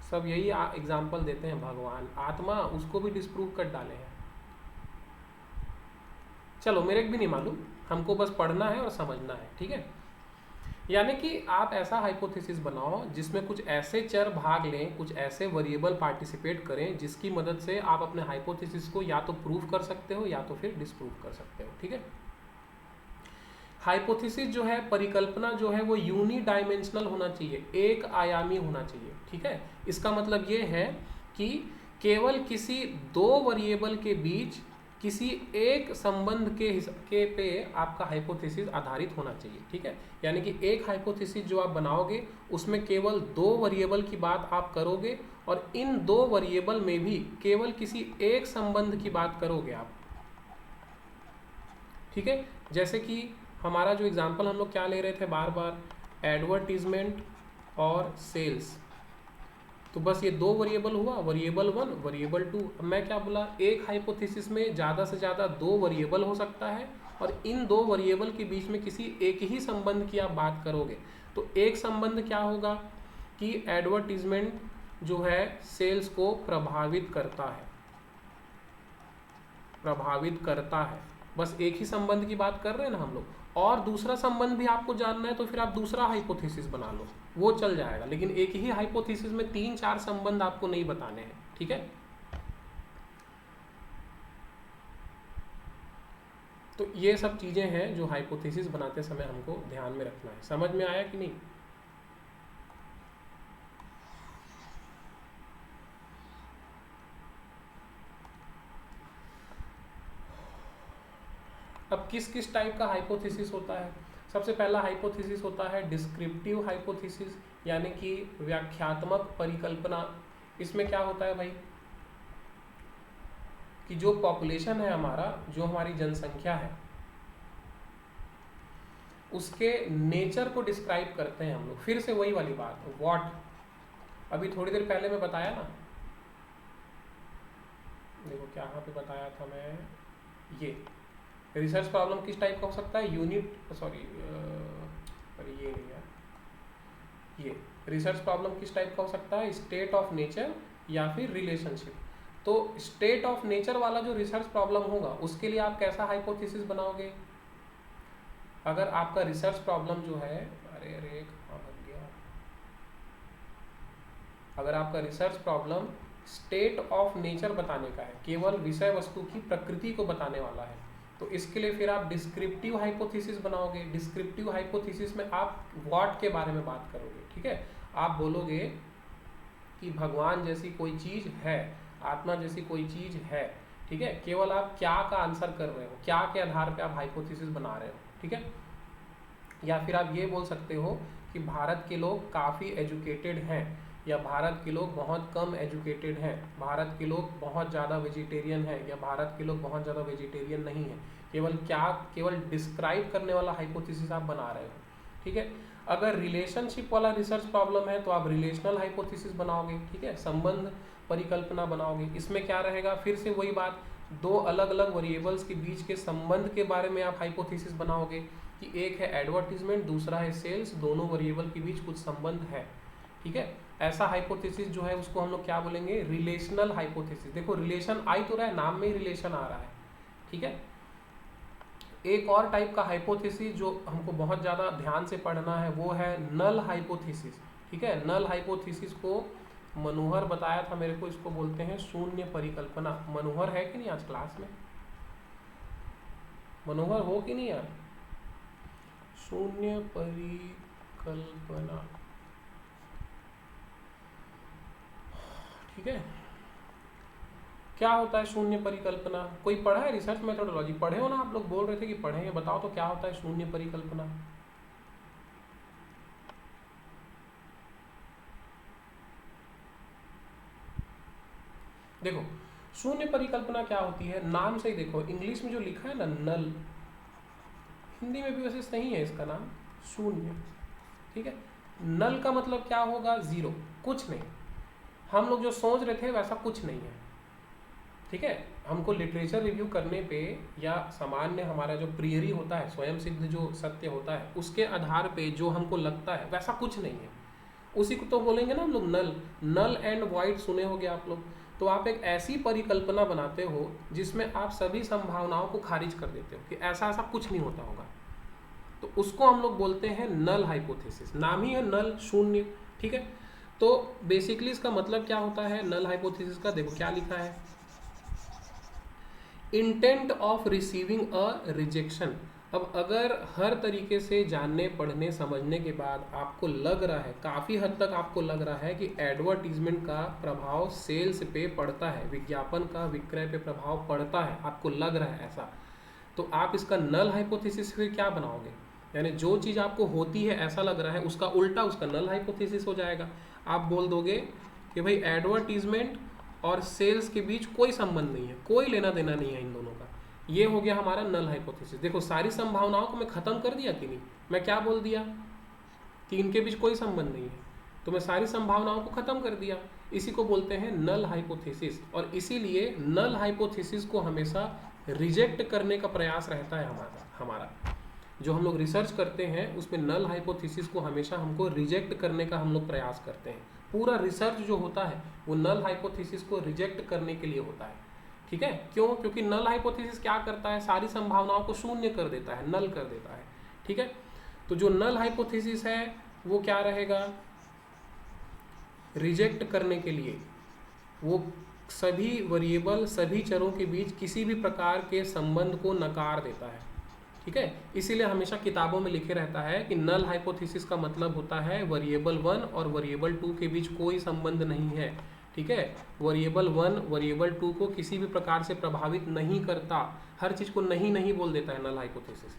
सब यही एग्जाम्पल देते हैं, भगवान, आत्मा, उसको भी डिसप्रूव कर डाले हैं। चलो मेरे को भी नहीं मालूम, हमको बस पढ़ना है और समझना है, ठीक है। यानी कि आप ऐसा हाइपोथेसिस बनाओ जिसमें कुछ ऐसे चर भाग लें, कुछ ऐसे वेरिएबल पार्टिसिपेट करें जिसकी मदद से आप अपने हाइपोथेसिस को या तो प्रूव कर सकते हो या तो फिर डिस्प्रूव कर सकते हो, ठीक है। हाइपोथेसिस जो है, परिकल्पना जो है वो यूनिडायमेंशनल होना चाहिए, एक आयामी होना चाहिए, ठीक है। इसका मतलब ये है कि केवल किसी दो वेरिएबल के बीच किसी एक संबंध के पे आपका हाइपोथेसिस आधारित होना चाहिए, ठीक है। यानी कि एक हाइपोथेसिस जो आप बनाओगे उसमें केवल दो वेरिएबल की बात आप करोगे और इन दो वेरिएबल में भी केवल किसी एक संबंध की बात करोगे आप, ठीक है। जैसे कि हमारा जो एग्जांपल हम लोग क्या ले रहे थे बार बार, एडवर्टीजमेंट और सेल्स। तो बस ये दो वेरिएबल हुआ, वेरिएबल 1 वेरिएबल 2। अब मैं क्या बोला, एक हाइपोथेसिस में ज़्यादा से ज़्यादा दो वेरिएबल हो सकता है और इन दो वेरिएबल के बीच में किसी एक ही संबंध की आप बात करोगे। तो एक संबंध क्या होगा कि एडवर्टीजमेंट जो है सेल्स को प्रभावित करता है, बस एक ही संबंध की बात कर रहे हैं ना हम लोग। और दूसरा संबंध भी आपको जानना है तो फिर आप दूसरा हाइपोथेसिस बना लो, वो चल जाएगा। लेकिन एक ही हाइपोथेसिस में 3-4 संबंध आपको नहीं बताने हैं, ठीक है। तो ये सब चीजें हैं जो हाइपोथेसिस बनाते समय हमको ध्यान में रखना है। समझ में आया कि नहीं? अब किस किस टाइप का हाइपोथेसिस होता है? सबसे पहला हाइपोथेसिस होता है डिस्क्रिप्टिव हाइपोथेसिस, यानी कि व्याख्यात्मक परिकल्पना। इसमें क्या होता है भाई कि जो पॉपुलेशन है हमारा, जो हमारी जनसंख्या है, उसके नेचर को डिस्क्राइब करते हैं हम लोग। फिर से वही वाली बात, व्हाट अभी थोड़ी देर पहले मैं बताया ना, देखो क्या यहाँ पे बताया था मैं, ये रिसर्च प्रॉब्लम किस टाइप का हो सकता है, यूनिट सॉरी ये नहीं है, ये रिसर्च प्रॉब्लम किस टाइप का हो सकता है, स्टेट ऑफ नेचर या फिर रिलेशनशिप। तो स्टेट ऑफ नेचर वाला जो रिसर्च प्रॉब्लम होगा उसके लिए आप कैसा हाइपोथेसिस बनाओगे? अगर आपका रिसर्च प्रॉब्लम जो है, अरे कहाँ बन गया, अगर आपका research problem state of nature बताने का है, केवल विषय वस्तु की प्रकृति को बताने वाला है, तो इसके लिए फिर आप डिस्क्रिप्टिव हाइपोथेसिस बनाओगे। डिस्क्रिप्टिव हाइपोथेसिस में आप व्हाट के बारे में बात करोगे, ठीक है। आप बोलोगे कि भगवान जैसी कोई चीज है, आत्मा जैसी कोई चीज है, ठीक है। केवल आप क्या का आंसर कर रहे हो, क्या के आधार पे आप हाइपोथेसिस बना रहे हो, ठीक है। या फिर आप ये बोल सकते हो कि भारत के लोग काफ़ी एजुकेटेड हैं, या भारत के लोग बहुत कम एजुकेटेड हैं, भारत के लोग बहुत ज़्यादा वेजिटेरियन हैं, या भारत के लोग बहुत ज़्यादा वेजिटेरियन नहीं हैं। केवल डिस्क्राइब करने वाला हाइपोथेसिस आप बना रहे हो, ठीक है। अगर रिलेशनशिप वाला रिसर्च प्रॉब्लम है तो आप रिलेशनल हाइपोथेसिस बनाओगे, ठीक है, संबंध परिकल्पना बनाओगे। इसमें क्या रहेगा, फिर से वही बात, दो अलग अलग वेरिएबल्स के बीच के संबंध के बारे में आप हाइपोथेसिस बनाओगे कि एक है एडवर्टीजमेंट, दूसरा है सेल्स, दोनों वेरिएबल के बीच कुछ संबंध है, ठीक है। ऐसा हाइपोथेसिस जो है उसको हम लोग क्या बोलेंगे, रिलेशनल हाइपोथेसिस। देखो रिलेशन आई तो रहा है, नाम में ही रिलेशन आ रहा है, ठीक है। एक और टाइप का हाइपोथेसिस जो हमको बहुत ज़्यादा ध्यान से पढ़ना है वो है नल हाइपोथेसिस, ठीक है। नल हाइपोथेसिस को मनोहर बताया था मेरे को, इसको बोलते हैं शून्य परिकल्पना। मनोहर है कि नहीं आज क्लास में? मनोहर हो कि नहीं यार? शून्य परिकल्पना, ठीक है। क्या होता है शून्य परिकल्पना? कोई पढ़ा है? रिसर्च मेथोडोलॉजी पढ़े हो ना आप लोग? बोल रहे थे कि पढ़े हैं, बताओ तो क्या होता है शून्य परिकल्पना? देखो शून्य परिकल्पना क्या होती है, नाम से ही देखो, इंग्लिश में जो लिखा है ना नल, हिंदी में भी वैसे सही है इसका नाम, शून्य, ठीक है। नल का मतलब क्या होगा, जीरो, कुछ नहीं। हम लोग जो सोच रहे थे वैसा कुछ नहीं है, ठीक है। हमको लिटरेचर रिव्यू करने पे या सामान्य हमारा जो प्रियरी होता है, स्वयं सिद्ध जो सत्य होता है, उसके आधार पे जो हमको लगता है वैसा कुछ नहीं है, उसी को तो बोलेंगे ना हम लोग नल। नल एंड वाइड सुने होंगे आप लोग। तो आप एक ऐसी परिकल्पना बनाते हो जिसमें आप सभी संभावनाओं को खारिज कर देते हो कि ऐसा ऐसा कुछ नहीं होता होगा। तो उसको हम लोग बोलते हैं नल हाइपोथेसिस। नाम ही है नल, शून्य। ठीक है, तो बेसिकली इसका मतलब क्या होता है नल हाइपोथेसिस का? देखो क्या लिखा है, intent of receiving a rejection. अब अगर हर तरीके से जानने पढ़ने समझने के बाद आपको लग रहा है, काफ़ी हद तक आपको लग रहा है कि एडवर्टीजमेंट का प्रभाव सेल्स पे पड़ता है, विज्ञापन का विक्रय पे प्रभाव पड़ता है, आपको लग रहा है ऐसा, तो आप इसका नल हाइपोथेसिस फिर क्या बनाओगे? यानी जो चीज़ आपको होती है ऐसा लग रहा है, उसका उल्टा उसका नल हाइपोथेसिस हो जाएगा। आप बोल दोगे कि भाई एडवर्टीजमेंट और सेल्स के बीच कोई संबंध नहीं है, कोई लेना देना नहीं है इन दोनों का। ये हो गया हमारा नल हाइपोथेसिस। देखो सारी संभावनाओं को मैं खत्म कर दिया कि नहीं? मैं क्या बोल दिया कि इनके बीच कोई संबंध नहीं है, तो मैं सारी संभावनाओं को खत्म कर दिया। इसी को बोलते हैं नल हाइपोथेसिस। और इसीलिए नल हाइपोथेसिस को हमेशा रिजेक्ट करने का प्रयास रहता है हमारा जो हम लोग रिसर्च करते हैं उसमें नल हाइपोथेसिस को हमेशा हमको रिजेक्ट करने का हम लोग प्रयास करते हैं। पूरा रिसर्च जो होता है वो नल हाइपोथेसिस को रिजेक्ट करने के लिए होता है। ठीक है, क्यों? क्योंकि नल हाइपोथेसिस क्या करता है, सारी संभावनाओं को शून्य कर देता है, नल कर देता है। ठीक है, तो जो नल हाइपोथेसिस है वो क्या रहेगा, रिजेक्ट करने के लिए वो सभी वेरिएबल, सभी चरों के बीच किसी भी प्रकार के संबंध को नकार देता है। ठीक है, इसीलिए हमेशा किताबों में लिखे रहता है कि नल हाइपोथेसिस का मतलब होता है वेरिएबल 1 और वेरिएबल 2 के बीच कोई संबंध नहीं है। ठीक है, वेरिएबल 1 वेरिएबल 2 को किसी भी प्रकार से प्रभावित नहीं करता, हर चीज़ को नहीं नहीं बोल देता है नल हाइपोथेसिस।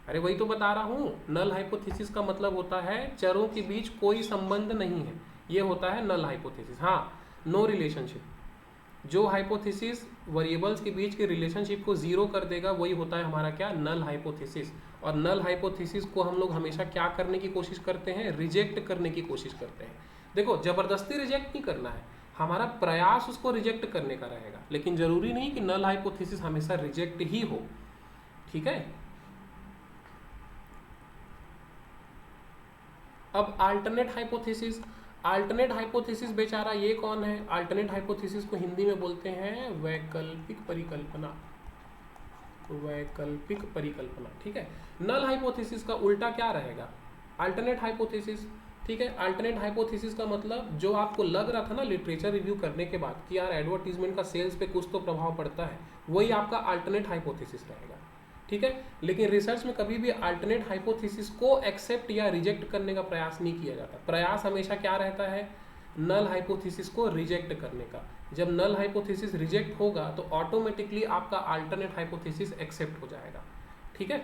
अरे वही तो बता रहा हूँ, नल हाइपोथेसिस का मतलब होता है चरों के बीच कोई संबंध नहीं है, ये होता है नल हाइपोथेसिस। हाँ, नो रिलेशनशिप। जो हाइपोथेसिस वेरिएबल्स के बीच के रिलेशनशिप को जीरो कर देगा वही होता है हमारा क्या, नल हाइपोथेसिस। और नल हाइपोथेसिस को हम लोग हमेशा क्या करने की कोशिश करते हैं, रिजेक्ट करने की कोशिश करते हैं। देखो जबरदस्ती रिजेक्ट नहीं करना है, हमारा प्रयास उसको रिजेक्ट करने का रहेगा, लेकिन जरूरी नहीं कि नल हाइपोथेसिस हमेशा रिजेक्ट ही हो। ठीक है, अब अल्टरनेट हाइपोथेसिस। अल्टरनेट हाइपोथेसिस बेचारा ये कौन है? अल्टरनेट हाइपोथेसिस को हिंदी में बोलते हैं वैकल्पिक परिकल्पना। वैकल्पिक परिकल्पना। ठीक है, नल हाइपोथेसिस का उल्टा क्या रहेगा, अल्टरनेट हाइपोथेसिस। ठीक है, अल्टरनेट हाइपोथेसिस का मतलब जो आपको लग रहा था ना लिटरेचर रिव्यू करने के बाद कि यार एडवर्टीजमेंट का सेल्स पे कुछ तो प्रभाव पड़ता है, वही आपका अल्टरनेट हाइपोथेसिस रहेगा। ठीक है, लेकिन रिसर्च में कभी भी अल्टरनेट हाइपोथेसिस को एक्सेप्ट या रिजेक्ट करने का प्रयास नहीं किया जाता। प्रयास हमेशा क्या रहता है, नल हाइपोथेसिस को रिजेक्ट करने का। जब नल हाइपोथेसिस रिजेक्ट होगा तो ऑटोमेटिकली आपका अल्टरनेट हाइपोथेसिस एक्सेप्ट हो जाएगा। ठीक है,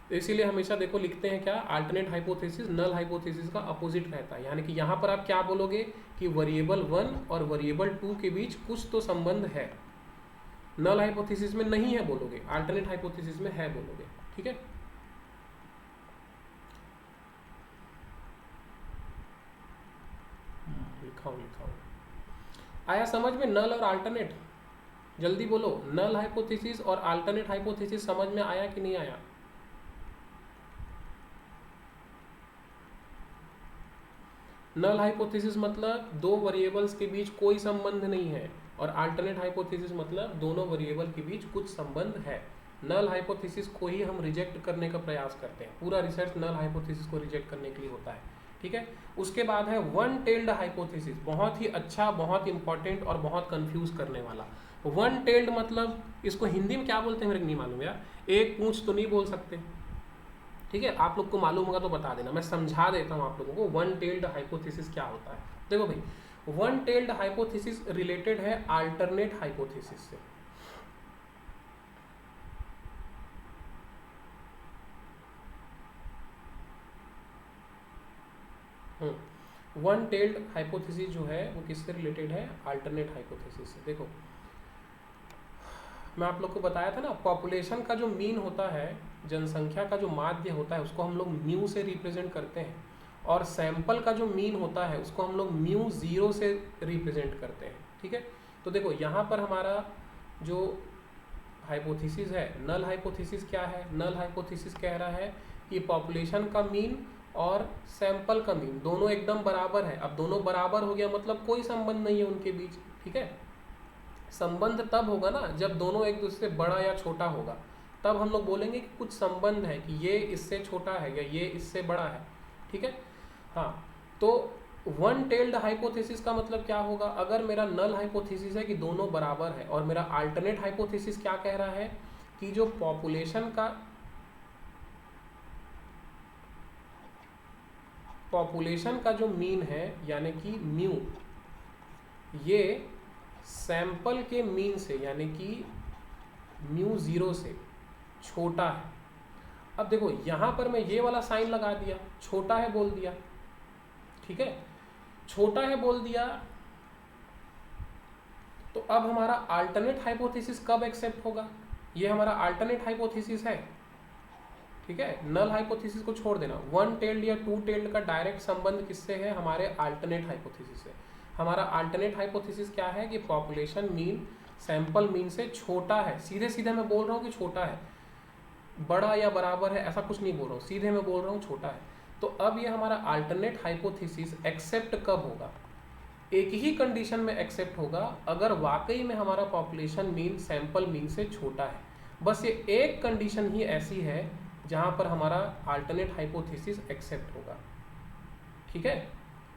तो इसीलिए हमेशा देखो लिखते हैं क्या, अल्टरनेट हाइपोथेसिस नल हाइपोथेसिस का अपोजिट रहता है। यानी कि यहाँ पर आप क्या बोलोगे कि वेरिएबल 1 और वेरिएबल 2 के बीच कुछ तो संबंध है, नल हाइपोथेसिस में नहीं है बोलोगे, अल्टरनेट हाइपोथेसिस में है बोलोगे। ठीक है, लिखाओ लिखाओ। आया समझ में नल और अल्टरनेट? जल्दी बोलो, नल हाइपोथेसिस और अल्टरनेट हाइपोथेसिस समझ में आया कि नहीं आया? नल हाइपोथेसिस मतलब दो वेरिएबल्स के बीच कोई संबंध नहीं है, और अल्टरनेट हाइपोथेसिस मतलब दोनों वेरिएबल के बीच कुछ संबंध है। नल हाइपोथेसिस को ही हम रिजेक्ट करने का प्रयास करते हैं, पूरा रिसर्च नल हाइपोथेसिस को रिजेक्ट करने के लिए होता है। ठीक है, उसके बाद है वन टेल्ड हाइपोथेसिस, बहुत ही अच्छा, बहुत इंपॉर्टेंट और बहुत कंफ्यूज करने वाला। वन टेल्ड मतलब इसको हिंदी में क्या बोलते हैं मेरे को नहीं मालूम यार, एक पूंछ तो नहीं बोल सकते। ठीक है, आप लोग को मालूम होगा तो बता देना, मैं समझा देता हूँ आप लोगों को वन टेल्ड हाइपोथेसिस क्या होता है। देखो भाई, वन टेल्ड हाइपोथेसिस रिलेटेड है अल्टरनेट हाइपोथेसिस से। वन टेल्ड हाइपोथेसिस जो है वो किससे रिलेटेड है, अल्टरनेट हाइपोथेसिस से। देखो मैं आप लोग को बताया था ना, पॉपुलेशन का जो मीन होता है, जनसंख्या का जो माध्य होता है, उसको हम लोग म्यू से रिप्रेजेंट करते हैं, और सैंपल का जो मीन होता है उसको हम लोग म्यू ज़ीरो से रिप्रेजेंट करते हैं। ठीक है, तो देखो यहाँ पर हमारा जो हाइपोथेसिस है, नल हाइपोथेसिस क्या है, नल हाइपोथेसिस कह रहा है कि पॉपुलेशन का मीन और सैंपल का मीन दोनों एकदम बराबर है। अब दोनों बराबर हो गया मतलब कोई संबंध नहीं है उनके बीच। ठीक है। संबंध तब होगा ना जब दोनों एक दूसरे से बड़ा या छोटा होगा, तब हम लोग बोलेंगे कि कुछ संबंध है, कि ये इससे छोटा है या ये इससे बड़ा है, ठीक है। हाँ, तो वन टेल्ड हाइपोथेसिस का मतलब क्या होगा? अगर मेरा नल हाइपोथेसिस है कि दोनों बराबर है, और मेरा अल्टरनेट हाइपोथेसिस क्या कह रहा है कि जो पॉपुलेशन का जो मीन है, यानी कि म्यू, ये सैंपल के मीन से यानी कि म्यू जीरो से छोटा है। अब देखो यहां पर मैं ये वाला साइन लगा दिया, छोटा है बोल दिया, ठीक है, छोटा है बोल दिया, तो अब हमारा अल्टरनेट हाइपोथेसिस कब एक्सेप्ट होगा? ये हमारा अल्टरनेट हाइपोथेसिस है, ठीक है। नल हाइपोथेसिस को छोड़ देना, वन टेल्ड या टू टेल्ड का डायरेक्ट संबंध किससे है? हमारे अल्टरनेट हाइपोथेसिस से। हमारा अल्टरनेट हाइपोथेसिस क्या है कि पॉपुलेशन मीन सैंपल मीन से छोटा है। सीधे सीधे मैं बोल रहा हूँ कि छोटा है, बड़ा या बराबर है ऐसा कुछ नहीं बोल रहा हूँ, सीधे मैं बोल रहा हूँ छोटा है। तो अब ये हमारा अल्टरनेट हाइपोथेसिस एक्सेप्ट कब होगा? एक ही कंडीशन में एक्सेप्ट होगा, अगर वाकई में हमारा पॉपुलेशन मीन सैंपल मीन से छोटा है। बस ये एक कंडीशन ही ऐसी है जहां पर हमारा अल्टरनेट हाइपोथेसिस एक्सेप्ट होगा, ठीक है।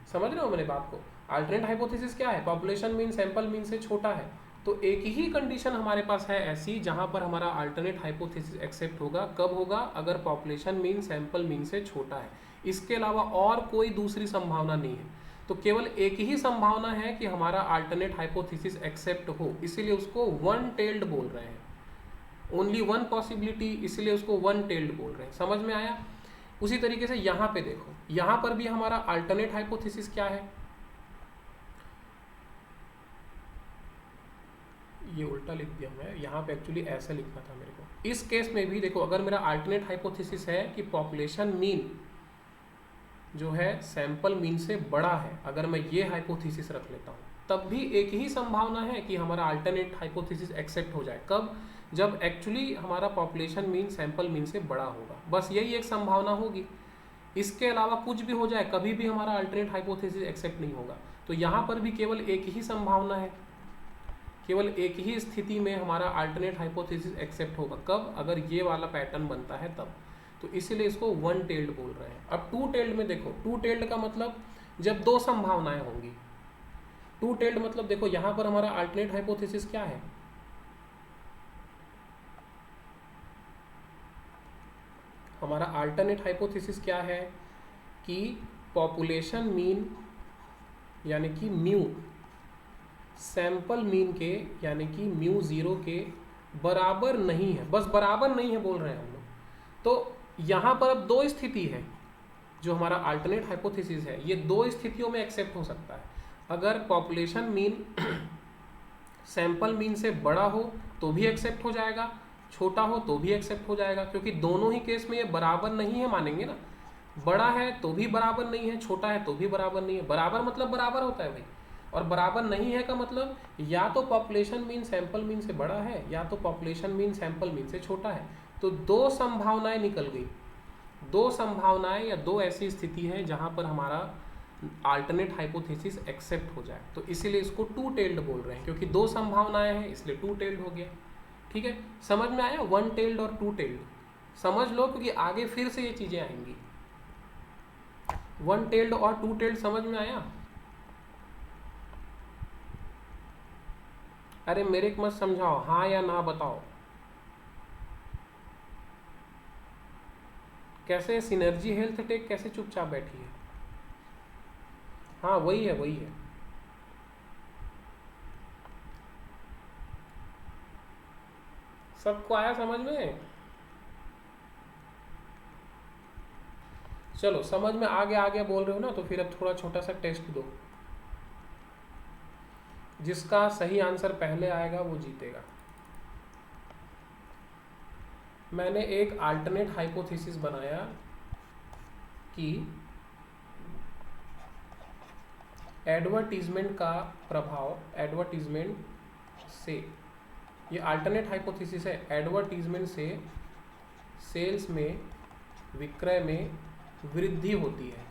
समझ रहे हो मेरे बात को? अल्टरनेट हाइपोथेसिस क्या है? पॉपुलेशन मीन सैंपल मीन से छोटा है। तो एक ही कंडीशन हमारे पास है ऐसी जहां पर हमारा अल्टरनेट हाइपोथेसिस एक्सेप्ट होगा। कब होगा? अगर पॉपुलेशन मीन सैंपल मीन से छोटा है। इसके अलावा और कोई दूसरी संभावना नहीं है। तो केवल एक ही संभावना है कि हमारा अल्टरनेट हाइपोथेसिस एक्सेप्ट हो, इसीलिए उसको वन टेल्ड बोल रहे हैं। ओनली वन पॉसिबिलिटी, इसलिए उसको वन टेल्ड बोल रहे हैं। समझ में आया? उसी तरीके से यहाँ पे देखो, यहाँ पर भी हमारा अल्टरनेट हाइपोथेसिस क्या है? ये उल्टा लिख दिया मैं, यहाँ पे एक्चुअली ऐसा लिखना था मेरे को। इस केस में भी देखो, अगर मेरा अल्टरनेट हाइपोथेसिस है कि पॉपुलेशन मीन जो है सैंपल मीन से बड़ा है, अगर मैं ये हाइपोथेसिस रख लेता हूँ, तब भी एक ही संभावना है कि हमारा अल्टरनेट हाइपोथेसिस एक्सेप्ट हो जाए। कब? जब एक्चुअली हमारा पॉपुलेशन मीन सैंपल मीन से बड़ा होगा। बस यही एक संभावना होगी, इसके अलावा कुछ भी हो जाए कभी भी हमारा अल्टरनेट हाइपोथेसिस एक्सेप्ट नहीं होगा। तो यहाँ पर भी केवल एक ही संभावना है, केवल एक ही स्थिति में हमारा अल्टरनेट हाइपोथेसिस एक्सेप्ट होगा। कब? अगर ये वाला पैटर्न बनता है तब। तो इसीलिए इसको वन टेल्ड बोल रहे हैं। अब टू टेल्ड में देखो, टू टेल्ड का मतलब जब दो संभावनाएं होंगी। टू टेल्ड मतलब देखो यहां पर हमारा अल्टरनेट हाइपोथेसिस क्या है? हमारा अल्टरनेट हाइपोथेसिस क्या है कि पॉपुलेशन मीन यानी कि म्यू सैंपल मीन के यानी कि म्यू जीरो के बराबर नहीं है। बस बराबर नहीं है बोल रहे हैं हम लोग। तो यहाँ पर अब दो स्थिति है, जो हमारा अल्टरनेट हाइपोथेसिस है, ये दो स्थितियों में एक्सेप्ट हो सकता है। अगर पॉपुलेशन मीन सैंपल मीन से बड़ा हो तो भी एक्सेप्ट हो जाएगा, छोटा हो तो भी एक्सेप्ट हो जाएगा, क्योंकि दोनों ही केस में ये बराबर नहीं है मानेंगे ना। बड़ा है तो भी बराबर नहीं है, छोटा है तो भी बराबर नहीं है। बराबर मतलब बराबर होता है भाई, और बराबर नहीं है का मतलब या तो पॉपुलेशन मीन सैंपल मीन से बड़ा है या तो पॉपुलेशन मीन सैंपल मीन से छोटा है। तो दो संभावनाएं निकल गई, दो संभावनाएं या दो ऐसी स्थिति है जहां पर हमारा अल्टरनेट हाइपोथेसिस एक्सेप्ट हो जाए। तो इसीलिए इसको टू टेल्ड बोल रहे हैं, क्योंकि दो संभावनाएं हैं इसलिए टू टेल्ड हो गया, ठीक है। समझ में आया? वन टेल्ड और टू टेल्ड समझ लो, क्योंकि आगे फिर से ये चीजें आएंगी। वन टेल्ड और टू टेल्ड समझ में आया? अरे मेरे को मत समझाओ, हाँ या ना बताओ। कैसे सिनर्जी हेल्थ टेक कैसे चुपचाप बैठी है? हाँ वही है, वही है। सबको आया समझ में? चलो समझ में आगे आगे बोल रहे हो ना, तो फिर अब थोड़ा छोटा सा टेस्ट दो। जिसका सही आंसर पहले आएगा वो जीतेगा। मैंने एक अल्टरनेट हाइपोथेसिस बनाया कि एडवर्टीजमेंट का प्रभाव, एडवर्टीजमेंट से, ये अल्टरनेट हाइपोथेसिस है, एडवर्टीजमेंट से सेल्स में, विक्रय में वृद्धि होती है।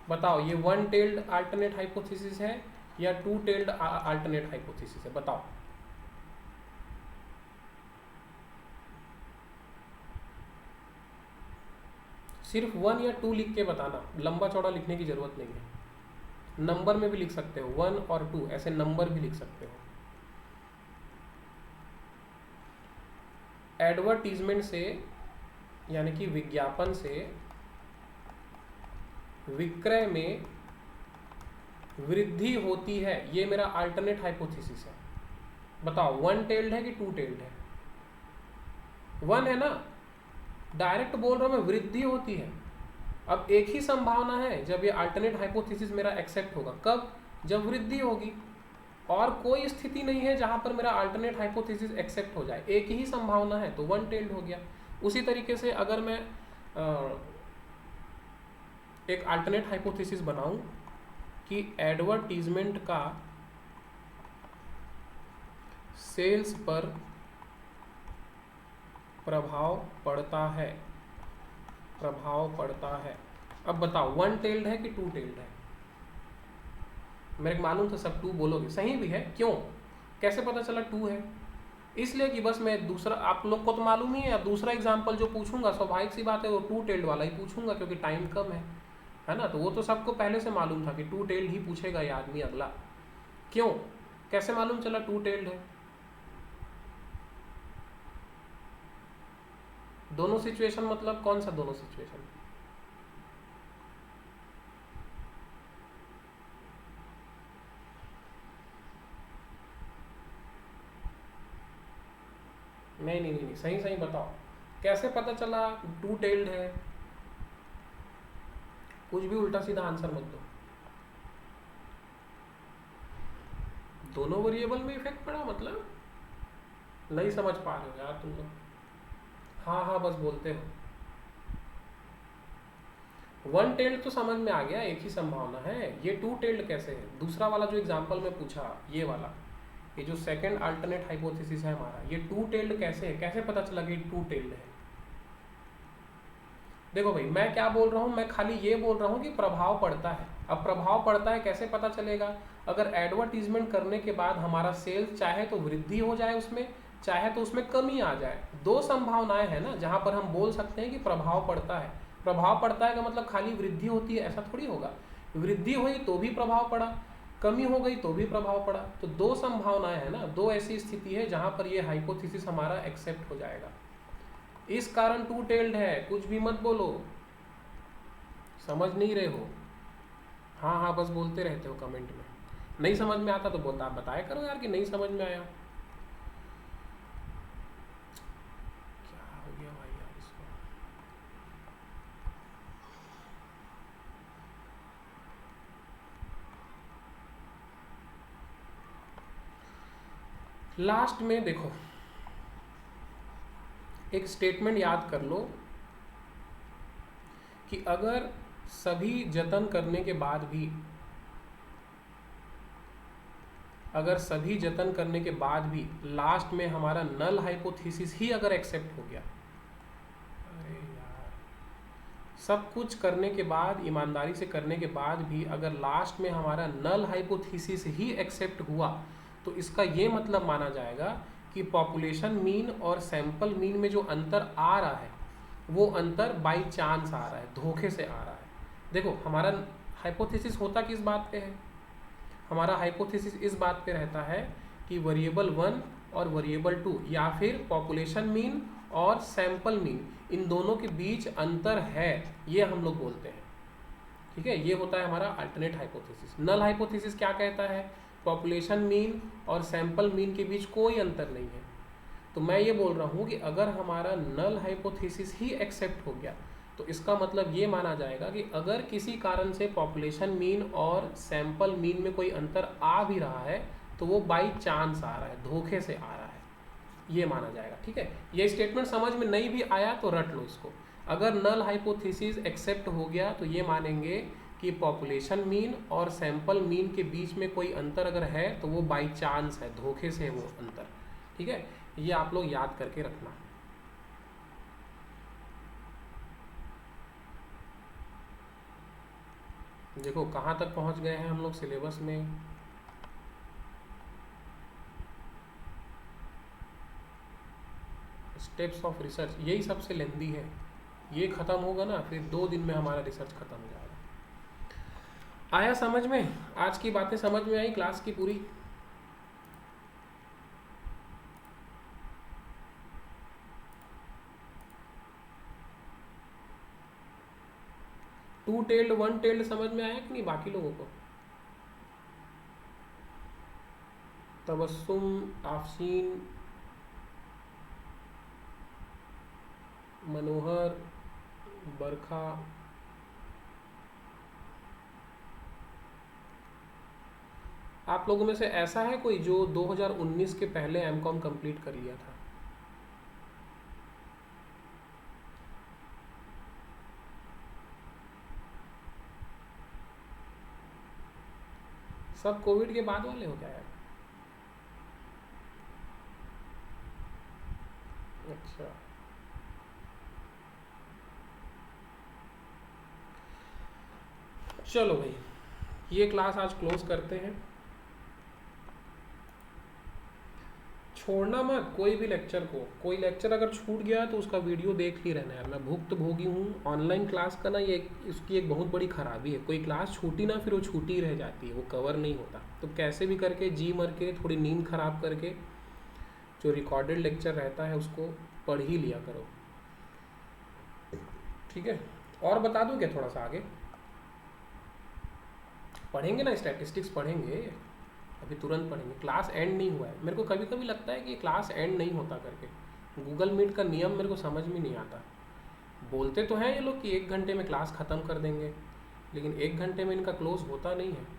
बताओ ये वन टेल्ड अल्टरनेट हाइपोथेसिस है या टू टेल्ड अल्टरनेट हाइपोथेसिस है? बताओ। सिर्फ 1 या 2 लिख के बताना, लंबा चौड़ा लिखने की जरूरत नहीं है। नंबर में भी लिख सकते हो, 1 और 2 ऐसे नंबर भी लिख सकते हो। एडवर्टीजमेंट से यानी कि विज्ञापन से विक्रय में वृद्धि होती है, ये मेरा अल्टरनेट हाइपोथेसिस है। बताओ 1 टेल्ड है कि 2 टेल्ड है? 1 है ना, डायरेक्ट बोल रहा हूं मैं, वृद्धि होती है। अब एक ही संभावना है जब ये अल्टरनेट हाइपोथेसिस मेरा एक्सेप्ट होगा, कब? जब वृद्धि होगी। और कोई स्थिति नहीं है जहां पर मेरा अल्टरनेट हाइपोथेसिस एक्सेप्ट हो जाए, एक ही संभावना है, तो 1 टेल्ड हो गया। उसी तरीके से अगर मैं एक अल्टरनेट हाइपोथेसिस बनाऊं कि एडवर्टीजमेंट का सेल्स पर प्रभाव पड़ता है, प्रभाव पड़ता है। अब बताओ 1 टेल्ड है कि 2 टेल्ड है? मेरे को मालूम था सब 2 बोलोगे, सही भी है। क्यों, कैसे पता चला 2 है? इसलिए कि बस मैं दूसरा, आप लोग को तो मालूम ही है, दूसरा एग्जाम्पल जो पूछूंगा स्वाभाविक सी बात है वो 2 टेल्ड वाला ही पूछूंगा, क्योंकि टाइम कम है ना। तो वो तो सबको पहले से मालूम था कि 2 टेल्ड ही पूछेगा ये आदमी अगला। क्यों, कैसे मालूम चला 2 टेल्ड है? दोनों सिचुएशन मतलब कौन सा दोनों सिचुएशन? नहीं, सही सही बताओ, कैसे पता चला 2 टेल्ड है? कुछ भी उल्टा सीधा आंसर मत दो। दोनों वेरिएबल में इफेक्ट पड़ा मतलब नहीं समझ पा रहे हो यार तुम लोग। हाँ बस बोलते हो। 1 टेल्ड तो समझ में आ गया, एक ही संभावना है। ये 2 टेल्ड कैसे है? दूसरा वाला जो एग्जांपल में पूछा, ये वाला, ये जो सेकंड अल्टरनेट हाइपोथेसिस है हमारा, ये 2 टेल्ड कैसे है? कैसे पता चला कि 2 टेल्ड है? देखो भाई, मैं क्या बोल रहा हूँ, मैं खाली ये बोल रहा हूँ कि प्रभाव पड़ता है। अब प्रभाव पड़ता है कैसे पता चलेगा? अगर एडवर्टीजमेंट करने के बाद हमारा सेल्स चाहे तो वृद्धि हो जाए उसमें, चाहे तो उसमें कमी आ जाए। 2 संभावनाएं हैं ना जहां पर हम बोल सकते हैं कि प्रभाव पड़ता है। प्रभाव पड़ता है का मतलब खाली वृद्धि होती है ऐसा थोड़ी होगा। वृद्धि हुई तो भी प्रभाव पड़ा, कमी हो गई तो भी प्रभाव पड़ा। तो 2 संभावनाएं है ना, 2 ऐसी स्थिति है जहां पर ये हाइपोथेसिस हमारा एक्सेप्ट हो जाएगा। इस कारण 2 टेल्ड है, कुछ भी मत बोलो, समझ नहीं रहे हो। हाँ बस बोलते रहते हो कमेंट में। नहीं समझ में आता तो बताया करो यार कि नहीं समझ में आया। क्या हो गया भाई यार इसको? लास्ट में देखो, एक स्टेटमेंट याद कर लो कि अगर सभी जतन करने के बाद भी, अगर सभी जतन करने के बाद भी लास्ट में हमारा नल हाइपोथेसिस ही अगर एक्सेप्ट हो गया, अरे यार, सब कुछ करने के बाद, ईमानदारी से करने के बाद भी अगर लास्ट में हमारा नल हाइपोथेसिस ही एक्सेप्ट हुआ, तो इसका ये मतलब माना जाएगा कि पॉपुलेशन मीन और सैंपल मीन में जो अंतर आ रहा है वो अंतर बाई चांस आ रहा है, धोखे से आ रहा है। देखो, हमारा हाइपोथेसिस होता किस बात पे है? हमारा हाइपोथेसिस इस बात पे रहता है कि वेरिएबल 1 और वेरिएबल 2 या फिर पॉपुलेशन मीन और सैंपल मीन, इन दोनों के बीच अंतर है, ये हम लोग बोलते हैं। ठीक है, ये होता है हमारा अल्टरनेट हाइपोथेसिस। नल हाइपोथेसिस क्या कहता है? पॉपुलेशन मीन और सैंपल मीन के बीच कोई अंतर नहीं है। तो मैं ये बोल रहा हूँ कि अगर हमारा नल हाइपोथेसिस ही एक्सेप्ट हो गया, तो इसका मतलब ये माना जाएगा कि अगर किसी कारण से पॉपुलेशन मीन और सैंपल मीन में कोई अंतर आ भी रहा है तो वो बाई चांस आ रहा है, धोखे से आ रहा है, ये माना जाएगा। ठीक है, ये स्टेटमेंट समझ में नहीं भी आया तो रट लो इसको। अगर नल हाइपोथेसिस एक्सेप्ट हो गया तो ये मानेंगे कि पॉपुलेशन मीन और सैंपल मीन के बीच में कोई अंतर अगर है तो वो बाई चांस है, धोखे से है वो अंतर। ठीक है, ये आप लोग याद करके रखना। देखो कहाँ तक पहुँच गए हैं हम लोग सिलेबस में। स्टेप्स ऑफ रिसर्च, यही सबसे लेंदी है। ये ख़त्म होगा ना, फिर 2 दिन में हमारा रिसर्च ख़त्म हो जाएगा। आया समझ में? आज की बातें समझ में आई क्लास की पूरी? टू टेल्ड वन टेल्ड समझ में आया कि नहीं बाकी लोगों को? तबस्सुम, आफसीन, मनोहर, बरखा, आप लोगों में से ऐसा है कोई जो 2019 के पहले एमकॉम कंप्लीट कर लिया था? सब कोविड के बाद वाले हो क्या यार? अच्छा, चलो भाई, ये क्लास आज क्लोज करते हैं। छोड़ना मत कोई भी लेक्चर को। कोई लेक्चर अगर छूट गया तो उसका वीडियो देख ही रहना यार। मैं भुक्तभोगी हूँ ऑनलाइन क्लास का ना, ये इसकी एक बहुत बड़ी खराबी है। कोई क्लास छूटी ना, फिर वो छूटी रह जाती है, वो कवर नहीं होता। तो कैसे भी करके जी मर के, थोड़ी नींद खराब करके, जो रिकॉर्डेड लेक्चर रहता है उसको पढ़ ही लिया करो, ठीक है? और बता दूँ क्या थोड़ा सा आगे? पढ़ेंगे ना, स्टैटिस्टिक्स पढ़ेंगे, अभी तुरंत पढ़ेंगे। क्लास एंड नहीं हुआ है। मेरे को कभी कभी लगता है कि क्लास एंड नहीं होता करके। गूगल मीट का नियम मेरे को समझ में नहीं आता। बोलते तो हैं ये लोग कि 1 घंटे में क्लास ख़त्म कर देंगे, लेकिन 1 घंटे में इनका क्लोज होता नहीं है।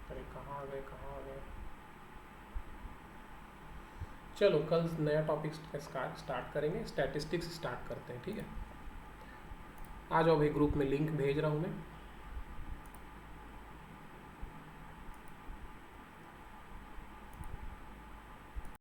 अरे कहाँ आ गए, कहाँ आ गए? चलो कल नया टॉपिक स्टार्ट करेंगे, स्टैटिस्टिक्स स्टार्ट करते हैं, ठीक है? आ जाओ भाई, ग्रुप में लिंक भेज रहा हूँ मैं।